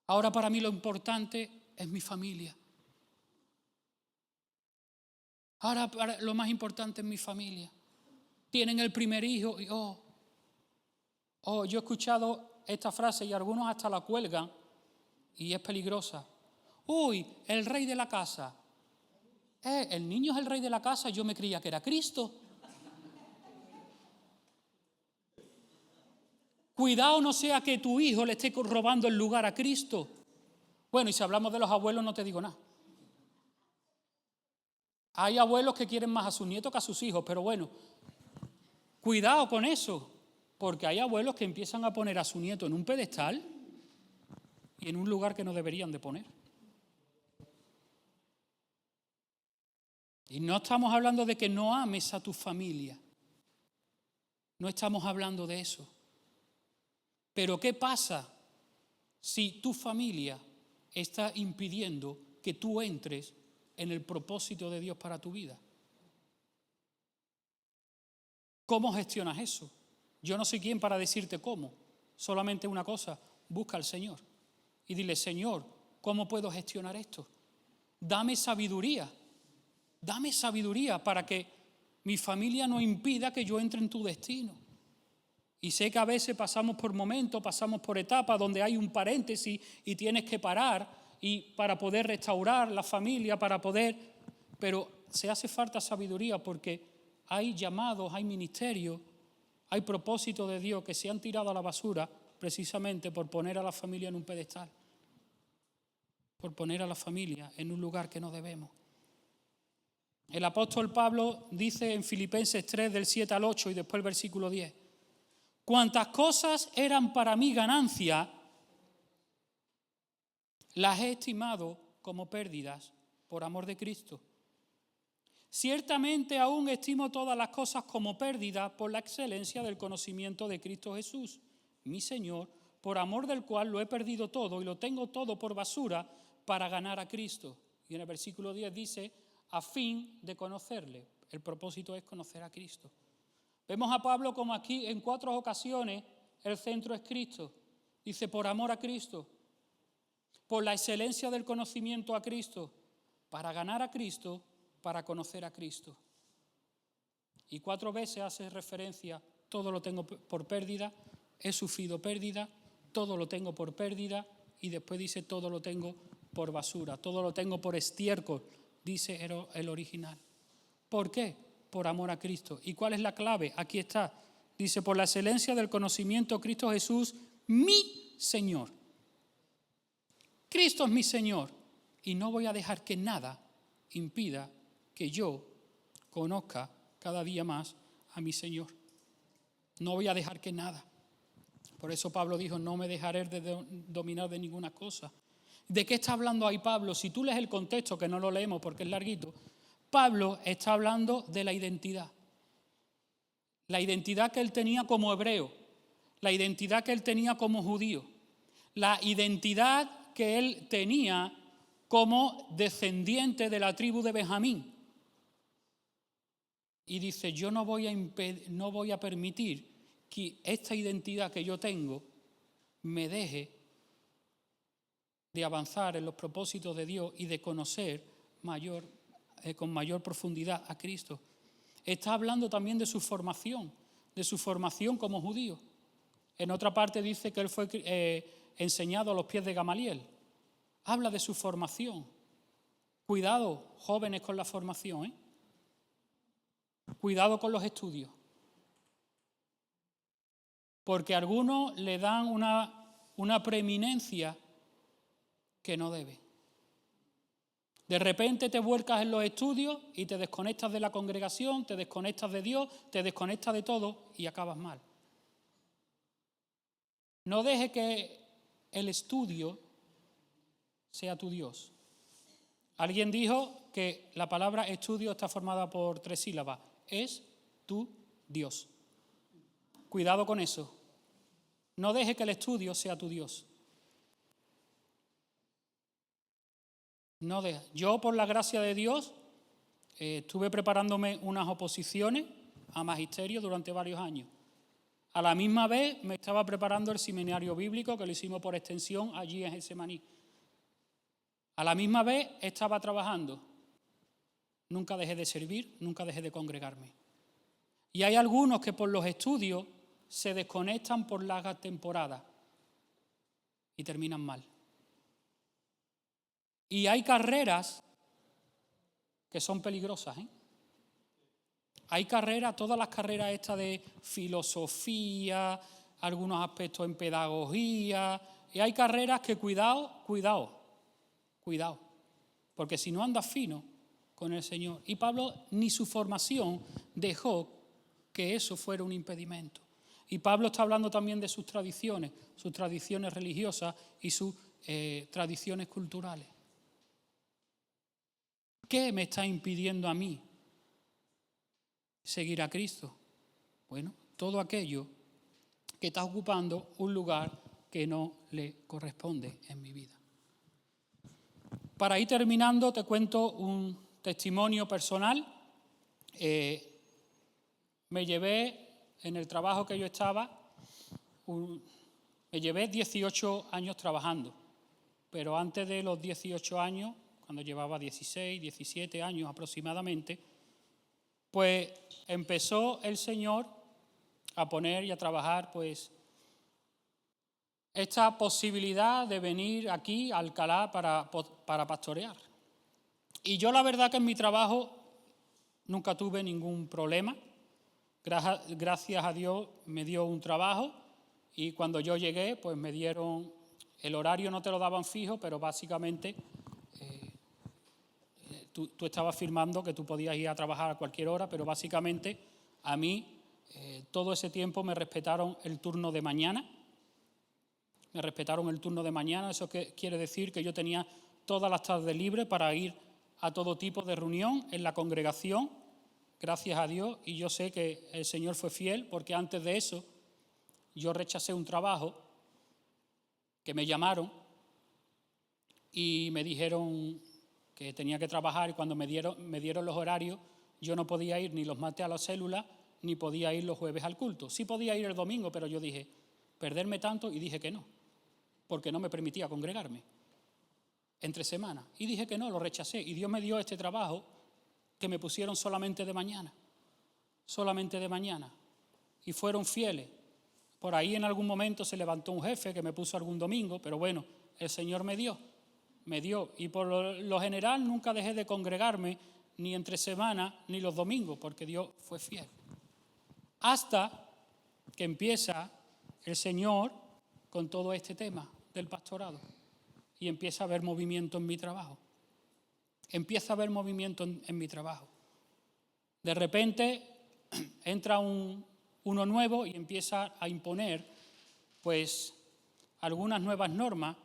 Ahora para mí lo importante es mi familia. Ahora lo más importante es mi familia. Tienen el primer hijo y yo he escuchado esta frase y algunos hasta la cuelgan y es peligrosa. Uy, el rey de la casa. El niño es el rey de la casa, yo me creía que era Cristo. Cuidado no sea que tu hijo le esté robando el lugar a Cristo. Bueno, y si hablamos de los abuelos no te digo nada. Hay abuelos que quieren más a sus nietos que a sus hijos, pero bueno, cuidado con eso, porque hay abuelos que empiezan a poner a su nieto en un pedestal y en un lugar que no deberían de poner. Y no estamos hablando de que no ames a tu familia. No estamos hablando de eso. Pero ¿qué pasa si tu familia está impidiendo que tú entres en el propósito de Dios para tu vida? ¿Cómo gestionas eso? Yo no soy quien para decirte cómo. Solamente una cosa, busca al Señor y dile: Señor, ¿cómo puedo gestionar esto? Dame sabiduría para que mi familia no impida que yo entre en tu destino. Y sé que a veces pasamos por momentos, pasamos por etapas donde hay un paréntesis y tienes que parar y para poder restaurar la familia, pero se hace falta sabiduría porque hay llamados, hay ministerios, hay propósitos de Dios que se han tirado a la basura precisamente por poner a la familia en un pedestal, por poner a la familia en un lugar que no debemos. El apóstol Pablo dice en Filipenses 3, del 7 al 8 y después el versículo 10: cuantas cosas eran para mí ganancia, las he estimado como pérdidas por amor de Cristo. Ciertamente aún estimo todas las cosas como pérdidas por la excelencia del conocimiento de Cristo Jesús, mi Señor, por amor del cual lo he perdido todo y lo tengo todo por basura para ganar a Cristo. Y en el versículo 10 dice: a fin de conocerle. El propósito es conocer a Cristo. Vemos a Pablo como aquí en 4 ocasiones el centro es Cristo. Dice: por amor a Cristo, por la excelencia del conocimiento a Cristo, para ganar a Cristo, para conocer a Cristo. Y 4 veces hace referencia, todo lo tengo por pérdida, he sufrido pérdida, todo lo tengo por pérdida, y después dice todo lo tengo por basura, todo lo tengo por estiércol, dice el original. ¿Por qué? Por amor a Cristo. ¿Y cuál es la clave? Aquí está. Dice, por la excelencia del conocimiento de Cristo Jesús, mi Señor. Cristo es mi Señor. Y no voy a dejar que nada impida que yo conozca cada día más a mi Señor. No voy a dejar que nada. Por eso Pablo dijo, no me dejaré de dominar de ninguna cosa. ¿De qué está hablando ahí Pablo? Si tú lees el contexto, que no lo leemos porque es larguito, Pablo está hablando de la identidad. La identidad que él tenía como hebreo, la identidad que él tenía como judío, la identidad que él tenía como descendiente de la tribu de Benjamín. Y dice, yo no voy a permitir que esta identidad que yo tengo me deje de avanzar en los propósitos de Dios y de conocer con mayor profundidad a Cristo. Está hablando también de su formación como judío. En otra parte dice que él fue enseñado a los pies de Gamaliel. Habla de su formación. Cuidado, jóvenes, con la formación, ¿eh? Cuidado con los estudios. Porque algunos le dan una preeminencia que no debe. De repente te vuelcas en los estudios y te desconectas de la congregación, te desconectas de Dios, te desconectas de todo y acabas mal. No deje que el estudio sea tu Dios. Alguien dijo que la palabra estudio está formada por 3 sílabas. Es tu Dios. Cuidado con eso. No deje que el estudio sea tu Dios. No deja. Yo, por la gracia de Dios, estuve preparándome unas oposiciones a magisterio durante varios años. A la misma vez me estaba preparando el seminario bíblico, que lo hicimos por extensión allí en Getsemaní. A la misma vez estaba trabajando. Nunca dejé de servir, nunca dejé de congregarme. Y hay algunos que por los estudios se desconectan por largas temporadas y terminan mal. Y hay carreras que son peligrosas, ¿eh? Hay carreras, todas las carreras estas de filosofía, algunos aspectos en pedagogía, y hay carreras que cuidado, porque si no andas fino con el Señor. Y Pablo ni su formación dejó que eso fuera un impedimento. Y Pablo está hablando también de sus tradiciones religiosas y sus tradiciones culturales. ¿Qué me está impidiendo a mí seguir a Cristo? Bueno, todo aquello que está ocupando un lugar que no le corresponde en mi vida. Para ir terminando, te cuento un testimonio personal. Me llevé, en el trabajo que yo estaba, me llevé 18 años trabajando, pero antes de los 18 años, cuando llevaba 16, 17 años aproximadamente, pues empezó el Señor a poner y a trabajar pues esta posibilidad de venir aquí a Alcalá para pastorear. Y yo la verdad que en mi trabajo nunca tuve ningún problema. Gracias a Dios me dio un trabajo y cuando yo llegué pues me dieron, el horario no te lo daban fijo, pero básicamente tú estabas firmando que tú podías ir a trabajar a cualquier hora, pero básicamente a mí todo ese tiempo me respetaron el turno de mañana. Eso quiere decir que yo tenía todas las tardes libres para ir a todo tipo de reunión en la congregación, gracias a Dios, y yo sé que el Señor fue fiel, porque antes de eso yo rechacé un trabajo que me llamaron y me dijeron que tenía que trabajar, y cuando me dieron los horarios, yo no podía ir ni los martes a la célula, ni podía ir los jueves al culto. Sí podía ir el domingo, pero yo dije, perderme tanto, y dije que no, porque no me permitía congregarme. entre semana. Y dije que no, lo rechacé. Y Dios me dio este trabajo que me pusieron solamente de mañana. Solamente de mañana. Y fueron fieles. Por ahí en algún momento se levantó un jefe que me puso algún domingo, pero bueno, el Señor me dio. Y por lo general nunca dejé de congregarme, ni entre semana, ni los domingos, porque Dios fue fiel. Hasta que empieza el Señor con todo este tema del pastorado. Y empieza a haber movimiento en mi trabajo. Empieza a haber movimiento en mi trabajo. De repente entra uno nuevo y empieza a imponer pues algunas nuevas normas,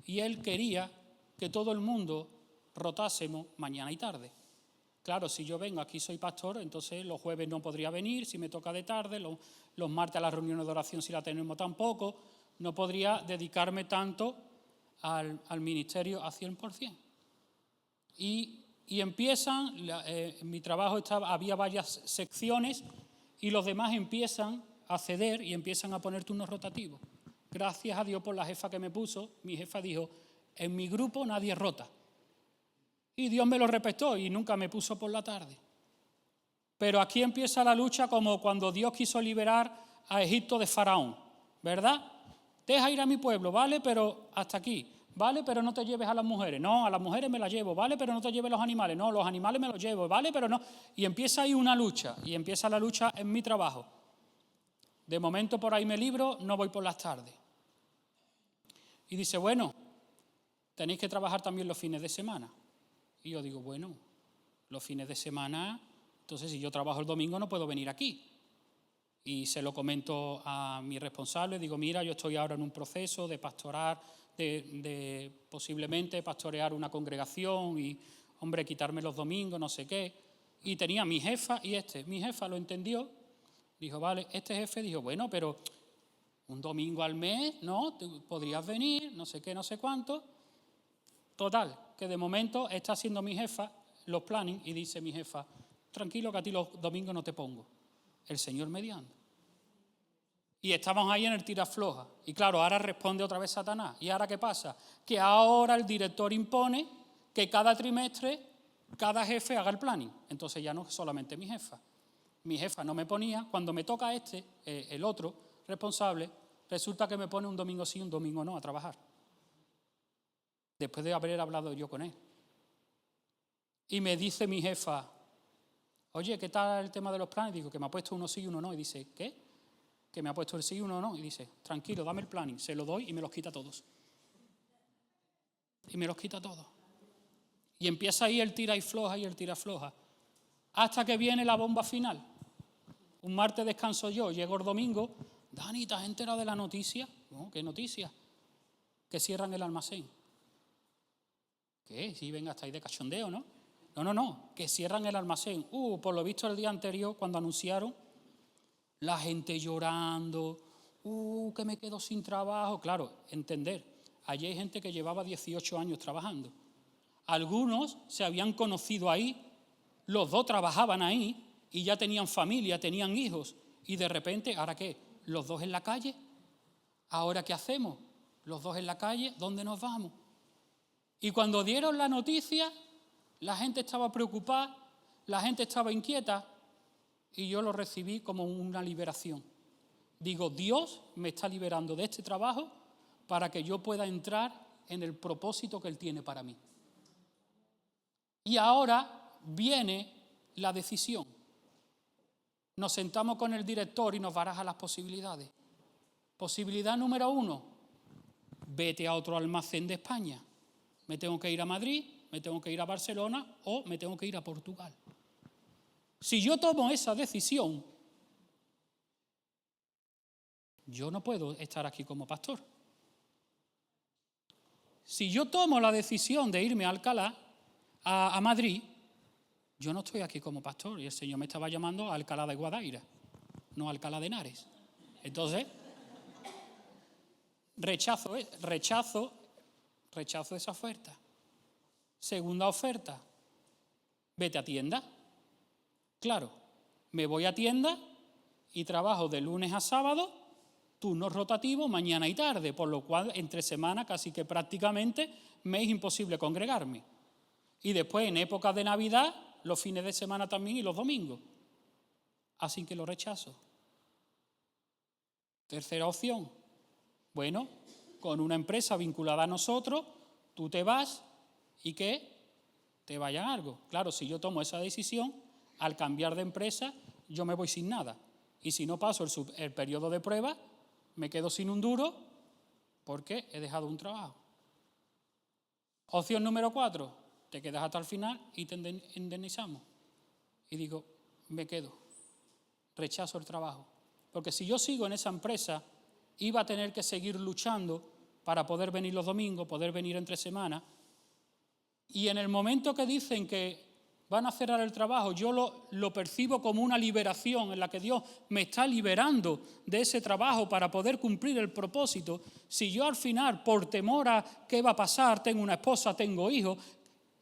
y él quería que todo el mundo rotásemos mañana y tarde. Claro, si yo vengo aquí soy pastor, entonces los jueves no podría venir, si me toca de tarde, los martes a las reuniones de oración si la tenemos tampoco, no podría dedicarme tanto al ministerio a 100%. Y empiezan, en mi trabajo había varias secciones y los demás empiezan a ceder y empiezan a poner turnos rotativos. Gracias a Dios por la jefa que me puso, mi jefa dijo, en mi grupo nadie rota. Y Dios me lo respetó y nunca me puso por la tarde. Pero aquí empieza la lucha como cuando Dios quiso liberar a Egipto de Faraón, ¿verdad? Deja ir a mi pueblo, ¿vale? Pero hasta aquí. ¿Vale? Pero no te lleves a las mujeres. No, a las mujeres me las llevo. ¿Vale? Pero no te lleves los animales. No, los animales me los llevo. ¿Vale? Pero no. Y empieza ahí una lucha. Y empieza la lucha en mi trabajo. De momento por ahí me libro, no voy por las tardes. Y dice, bueno, tenéis que trabajar también los fines de semana. Y yo digo, bueno, los fines de semana, entonces si yo trabajo el domingo no puedo venir aquí. Y se lo comento a mi responsable, digo, mira, yo estoy ahora en un proceso de pastorar, de posiblemente pastorear una congregación y, hombre, quitarme los domingos, no sé qué. Y tenía mi jefa y mi jefa lo entendió, dijo, vale, este jefe dijo, bueno, pero un domingo al mes, ¿no? Tú podrías venir, no sé qué, no sé cuánto. Total, que de momento está haciendo mi jefa los planning y dice mi jefa, tranquilo que a ti los domingos no te pongo, el Señor mediando. Y estamos ahí en el tirafloja. Y claro, ahora responde otra vez Satanás. ¿Y ahora qué pasa? Que ahora el director impone que cada trimestre cada jefe haga el planning. Entonces ya no solamente mi jefa. Mi jefa no me ponía, cuando me toca el otro responsable, resulta que me pone un domingo sí, un domingo no a trabajar. Después de haber hablado yo con él. Y me dice mi jefa, oye, ¿qué tal el tema de los planes? Digo, que me ha puesto uno sí y uno no. Y dice, ¿qué? Que me ha puesto el sí y uno no. Y dice, tranquilo, dame el planning. Se lo doy y me los quita todos. Y me los quita todos. Y empieza ahí el tira y floja y el tira floja. Hasta que viene la bomba final. Un martes descanso yo, llego el domingo. Dani, ¿te has enterado de la noticia? No, ¿qué noticia? Que cierran el almacén. ¿Qué? Sí, venga, estáis de cachondeo, ¿no? No, que cierran el almacén. Por lo visto el día anterior, cuando anunciaron, la gente llorando, que me quedo sin trabajo. Claro, entender, allí hay gente que llevaba 18 años trabajando. Algunos se habían conocido ahí, los dos trabajaban ahí y ya tenían familia, tenían hijos. Y de repente, ¿ahora qué? ¿Los dos en la calle? ¿Ahora qué hacemos? ¿Los dos en la calle? ¿Dónde nos vamos? Y cuando dieron la noticia, la gente estaba preocupada, la gente estaba inquieta y yo lo recibí como una liberación. Digo, Dios me está liberando de este trabajo para que yo pueda entrar en el propósito que Él tiene para mí. Y ahora viene la decisión. Nos sentamos con el director y nos baraja las posibilidades. Posibilidad número 1, vete a otro almacén de España. Me tengo que ir a Madrid, me tengo que ir a Barcelona o me tengo que ir a Portugal. Si yo tomo esa decisión, yo no puedo estar aquí como pastor. Si yo tomo la decisión de irme a Alcalá, a Madrid, yo no estoy aquí como pastor y el Señor me estaba llamando a Alcalá de Guadaira, no a Alcalá de Henares. Entonces, rechazo esa oferta. Segunda oferta, vete a tienda. Claro, me voy a tienda y trabajo de lunes a sábado turnos rotativos mañana y tarde, por lo cual entre semana casi que prácticamente me es imposible congregarme. Y después en épocas de Navidad, los fines de semana también y los domingos. Así que lo rechazo. Tercera opción. Bueno, con una empresa vinculada a nosotros, tú te vas y que te vayan algo. Claro, si yo tomo esa decisión, al cambiar de empresa, yo me voy sin nada. Y si no paso el periodo de prueba, me quedo sin un duro porque he dejado un trabajo. Opción número 4, te quedas hasta el final y te indemnizamos. Y digo, me quedo, rechazo el trabajo. Porque si yo sigo en esa empresa, iba a tener que seguir luchando para poder venir los domingos, poder venir entre semanas. Y en el momento que dicen que van a cerrar el trabajo, yo lo percibo como una liberación en la que Dios me está liberando de ese trabajo para poder cumplir el propósito. Si yo al final, por temor a qué va a pasar, tengo una esposa, tengo hijos,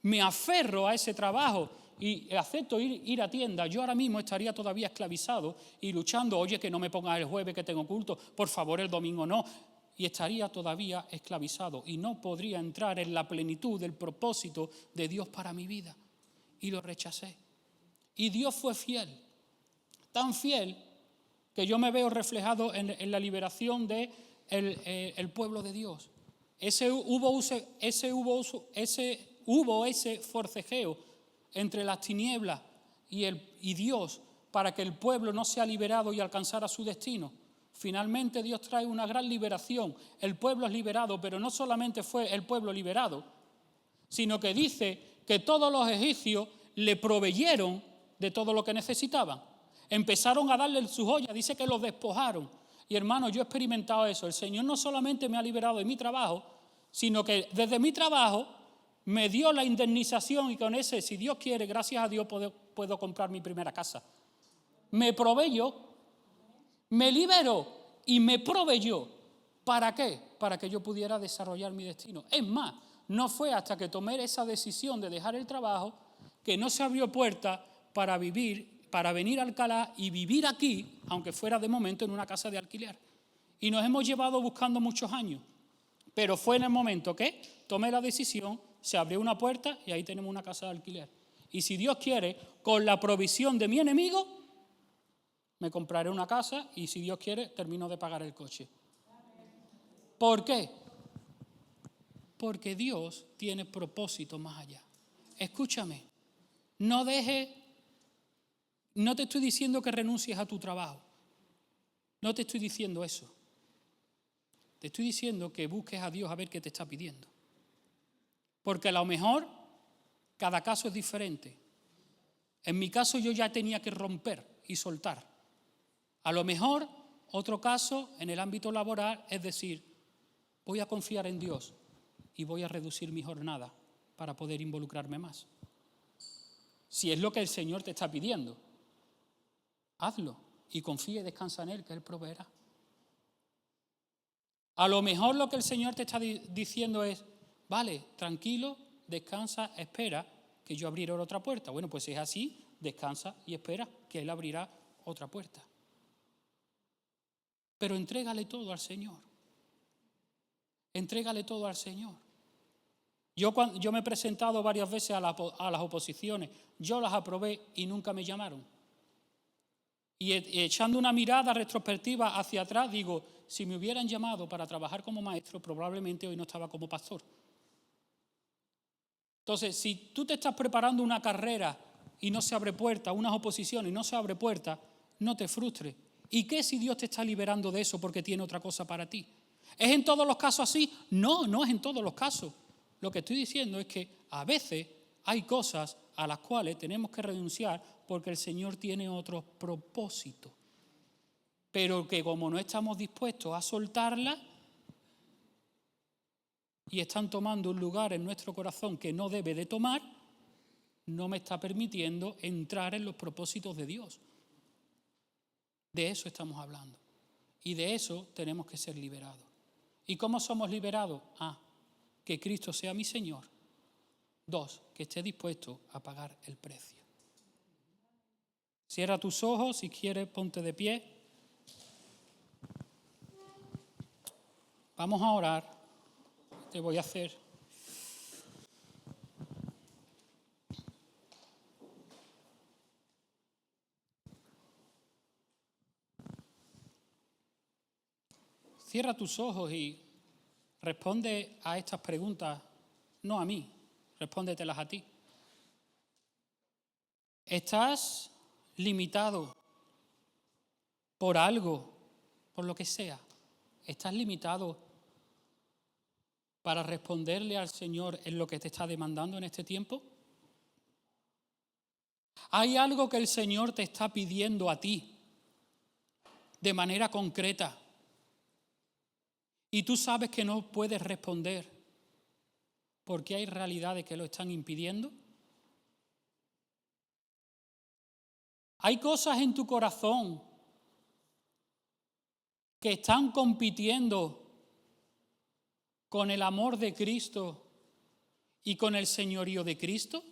me aferro a ese trabajo y acepto ir a tienda, yo ahora mismo estaría todavía esclavizado y luchando, oye, que no me pongas el jueves que tengo culto, por favor el domingo no, y estaría todavía esclavizado y no podría entrar en la plenitud del propósito de Dios para mi vida. Y lo rechacé. Y Dios fue fiel, tan fiel que yo me veo reflejado en la liberación del el pueblo de Dios. Hubo ese forcejeo entre las tinieblas y Dios para que el pueblo no sea liberado y alcanzara su destino. Finalmente Dios trae una gran liberación. El pueblo es liberado, pero no solamente fue el pueblo liberado, sino que dice que todos los egipcios le proveyeron de todo lo que necesitaban. Empezaron a darle sus joyas, dice que los despojaron. Y hermano, yo he experimentado eso. El Señor no solamente me ha liberado de mi trabajo, sino que desde mi trabajo me dio la indemnización y con ese, si Dios quiere, gracias a Dios puedo comprar mi primera casa. Me proveyó, me liberó y me proveyó. ¿Para qué? Para que yo pudiera desarrollar mi destino. Es más, no fue hasta que tomé esa decisión de dejar el trabajo que no se abrió puerta para venir a Alcalá y vivir aquí, aunque fuera de momento en una casa de alquiler. Y nos hemos llevado buscando muchos años, pero fue en el momento que tomé la decisión, se abrió una puerta y ahí tenemos una casa de alquiler. Y si Dios quiere, con la provisión de mi enemigo, me compraré una casa y si Dios quiere, termino de pagar el coche. ¿Por qué? Porque Dios tiene propósito más allá. Escúchame, no te estoy diciendo que renuncies a tu trabajo, no te estoy diciendo eso. Te estoy diciendo que busques a Dios a ver qué te está pidiendo. Porque a lo mejor cada caso es diferente. En mi caso yo ya tenía que romper y soltar. A lo mejor otro caso en el ámbito laboral es decir, voy a confiar en Dios y voy a reducir mi jornada para poder involucrarme más. Si es lo que el Señor te está pidiendo, hazlo y confía y descansa en Él, que Él proveerá. A lo mejor lo que el Señor te está diciendo es, vale, tranquilo, descansa, espera, que yo abriré otra puerta. Bueno, pues si es así, descansa y espera, que Él abrirá otra puerta. Pero entrégale todo al Señor. Entrégale todo al Señor. Yo me he presentado varias veces a las oposiciones, yo las aprobé y nunca me llamaron. Y echando una mirada retrospectiva hacia atrás, digo, si me hubieran llamado para trabajar como maestro, probablemente hoy no estaba como pastor. Entonces, si tú te estás preparando una carrera y no se abre puerta, unas oposiciones y no se abre puerta, no te frustres. ¿Y qué si Dios te está liberando de eso porque tiene otra cosa para ti? ¿Es en todos los casos así? No, no es en todos los casos. Lo que estoy diciendo es que a veces hay cosas a las cuales tenemos que renunciar porque el Señor tiene otros propósitos. Pero que como no estamos dispuestos a soltarla y están tomando un lugar en nuestro corazón que no debe de tomar, no me está permitiendo entrar en los propósitos de Dios. De eso estamos hablando. Y de eso tenemos que ser liberados. ¿Y cómo somos liberados? Que Cristo sea mi Señor. 2, que esté dispuesto a pagar el precio. Cierra tus ojos, si quieres ponte de pie. Vamos a orar. Te voy a hacer. Cierra tus ojos y responde a estas preguntas, no a mí, respóndetelas a ti. ¿Estás limitado por algo, por lo que sea? ¿Estás limitado para responderle al Señor en lo que te está demandando en este tiempo? ¿Hay algo que el Señor te está pidiendo a ti de manera concreta y tú sabes que no puedes responder porque hay realidades que lo están impidiendo? ¿Hay cosas en tu corazón que están compitiendo con el amor de Cristo y con el señorío de Cristo?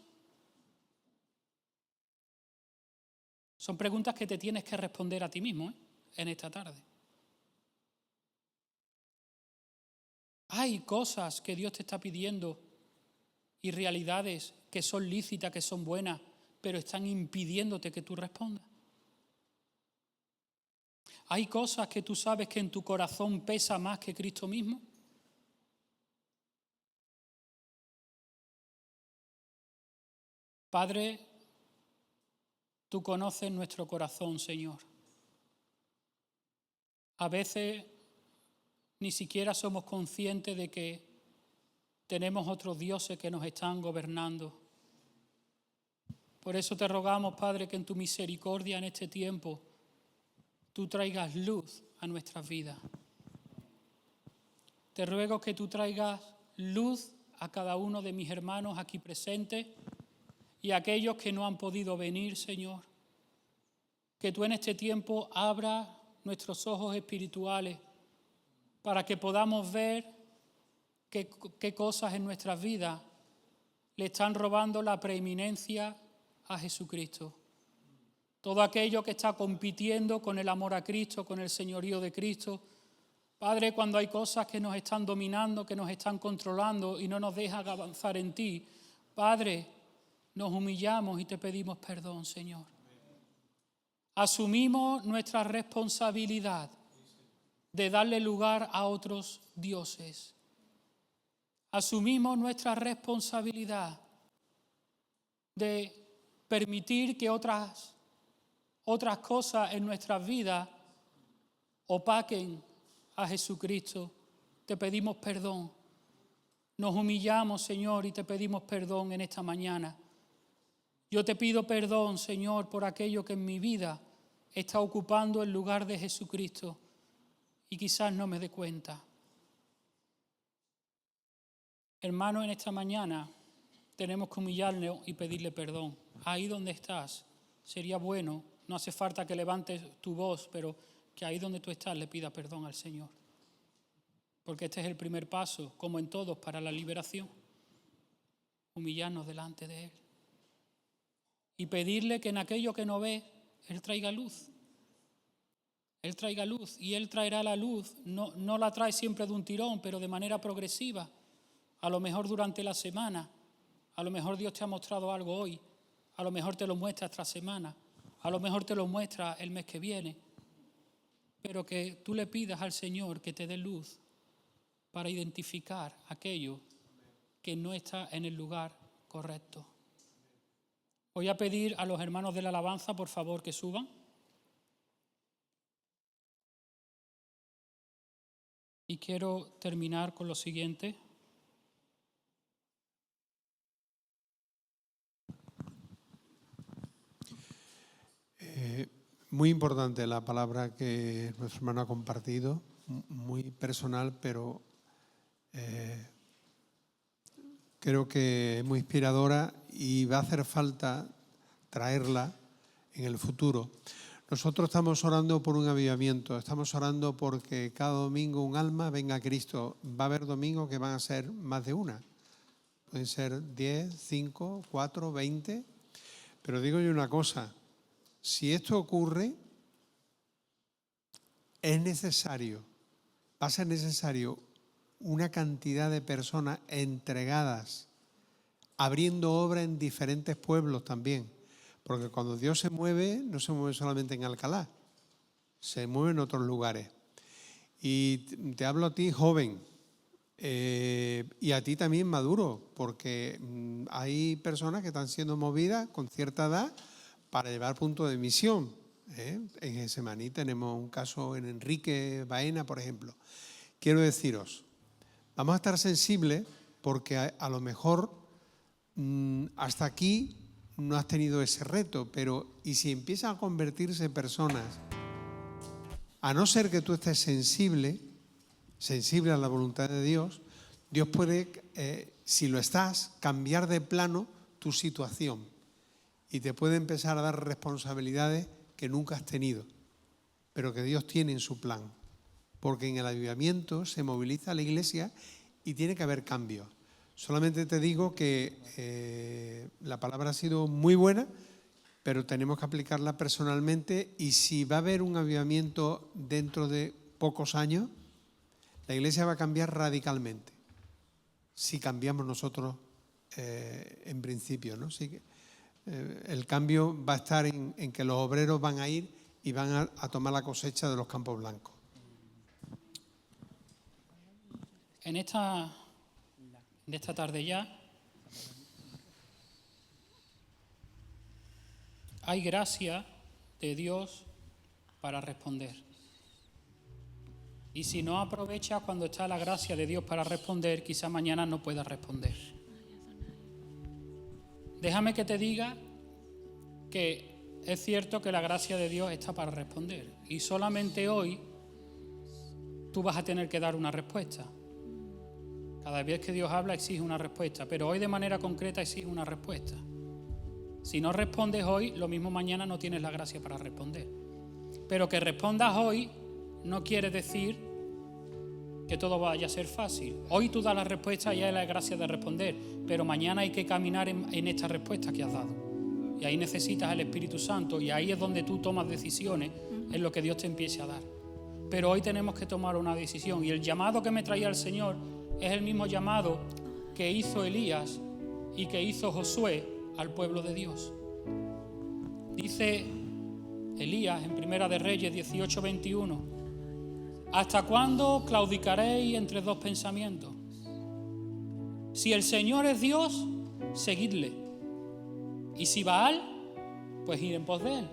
Son preguntas que te tienes que responder a ti mismo, en esta tarde. Hay cosas que Dios te está pidiendo y realidades que son lícitas, que son buenas, pero están impidiéndote que tú respondas. Hay cosas que tú sabes que en tu corazón pesa más que Cristo mismo. Padre, tú conoces nuestro corazón, Señor. A veces ni siquiera somos conscientes de que tenemos otros dioses que nos están gobernando. Por eso te rogamos, Padre, que en tu misericordia en este tiempo tú traigas luz a nuestras vidas. Te ruego que tú traigas luz a cada uno de mis hermanos aquí presentes y a aquellos que no han podido venir, Señor. Que tú en este tiempo abras nuestros ojos espirituales para que podamos ver qué cosas en nuestras vidas le están robando la preeminencia a Jesucristo. Todo aquello que está compitiendo con el amor a Cristo, con el señorío de Cristo. Padre, cuando hay cosas que nos están dominando, que nos están controlando y no nos dejan avanzar en ti, Padre, nos humillamos y te pedimos perdón, Señor. Asumimos nuestra responsabilidad de darle lugar a otros dioses. Asumimos nuestra responsabilidad de permitir que otras cosas en nuestras vidas opaquen a Jesucristo. Te pedimos perdón. Nos humillamos, Señor, y te pedimos perdón en esta mañana. Yo te pido perdón, Señor, por aquello que en mi vida está ocupando el lugar de Jesucristo y quizás no me dé cuenta. Hermano, en esta mañana tenemos que humillarnos y pedirle perdón. Ahí donde estás, sería bueno, no hace falta que levantes tu voz, pero que ahí donde tú estás le pidas perdón al Señor. Porque este es el primer paso, como en todos, para la liberación. Humillarnos delante de Él. Y pedirle que en aquello que no ve, Él traiga luz. Él traiga luz y Él traerá la luz. No la trae siempre de un tirón, pero de manera progresiva. A lo mejor durante la semana. A lo mejor Dios te ha mostrado algo hoy. A lo mejor te lo muestra esta semana. A lo mejor te lo muestra el mes que viene. Pero que tú le pidas al Señor que te dé luz para identificar aquello que no está en el lugar correcto. Voy a pedir a los hermanos de la alabanza, por favor, que suban. Y quiero terminar con lo siguiente. Muy importante la palabra que nuestro hermano ha compartido, muy personal, pero creo que es muy inspiradora y va a hacer falta traerla en el futuro. Nosotros estamos orando por un avivamiento, estamos orando porque cada domingo un alma venga a Cristo. Va a haber domingos que van a ser más de una. Pueden ser 10, 5, 4, 20. Pero digo yo una cosa, si esto ocurre, es necesario, va a ser necesario una cantidad de personas entregadas, abriendo obra en diferentes pueblos también. Porque cuando Dios se mueve, no se mueve solamente en Alcalá, se mueve en otros lugares. Y te hablo a ti, joven, y a ti también, maduro, porque hay personas que están siendo movidas con cierta edad para llevar punto de misión. En Getsemaní tenemos un caso en Enrique Baena, por ejemplo. Quiero deciros, vamos a estar sensibles porque a lo mejor hasta aquí no has tenido ese reto, pero ¿y si empiezan a convertirse personas? A no ser que tú estés sensible a la voluntad de Dios, Dios puede, si lo estás, cambiar de plano tu situación y te puede empezar a dar responsabilidades que nunca has tenido, pero que Dios tiene en su plan. Porque en el avivamiento se moviliza la iglesia y tiene que haber cambios. Solamente te digo que la palabra ha sido muy buena, pero tenemos que aplicarla personalmente, y si va a haber un avivamiento dentro de pocos años, la iglesia va a cambiar radicalmente, si cambiamos nosotros en principio, ¿no? Así que, el cambio va a estar en que los obreros van a ir y van a tomar la cosecha de los campos blancos. En esta tarde ya hay gracia de Dios para responder. Y si no aprovechas cuando está la gracia de Dios para responder, quizá mañana no puedas responder. Déjame que te diga que es cierto que la gracia de Dios está para responder. Y solamente hoy tú vas a tener que dar una respuesta. Cada vez que Dios habla exige una respuesta, pero hoy de manera concreta exige una respuesta. Si no respondes hoy, lo mismo mañana no tienes la gracia para responder. Pero que respondas hoy no quiere decir que todo vaya a ser fácil. Hoy tú das la respuesta y hay la gracia de responder, pero mañana hay que caminar en esta respuesta que has dado. Y ahí necesitas el Espíritu Santo, y ahí es donde tú tomas decisiones en lo que Dios te empiece a dar. Pero hoy tenemos que tomar una decisión, y el llamado que me traía el Señor es el mismo llamado que hizo Elías y que hizo Josué al pueblo de Dios. Dice Elías en Primera de Reyes 18:21: ¿hasta cuándo claudicaréis entre dos pensamientos? Si el Señor es Dios, seguidle, y si Baal, pues id en pos de él.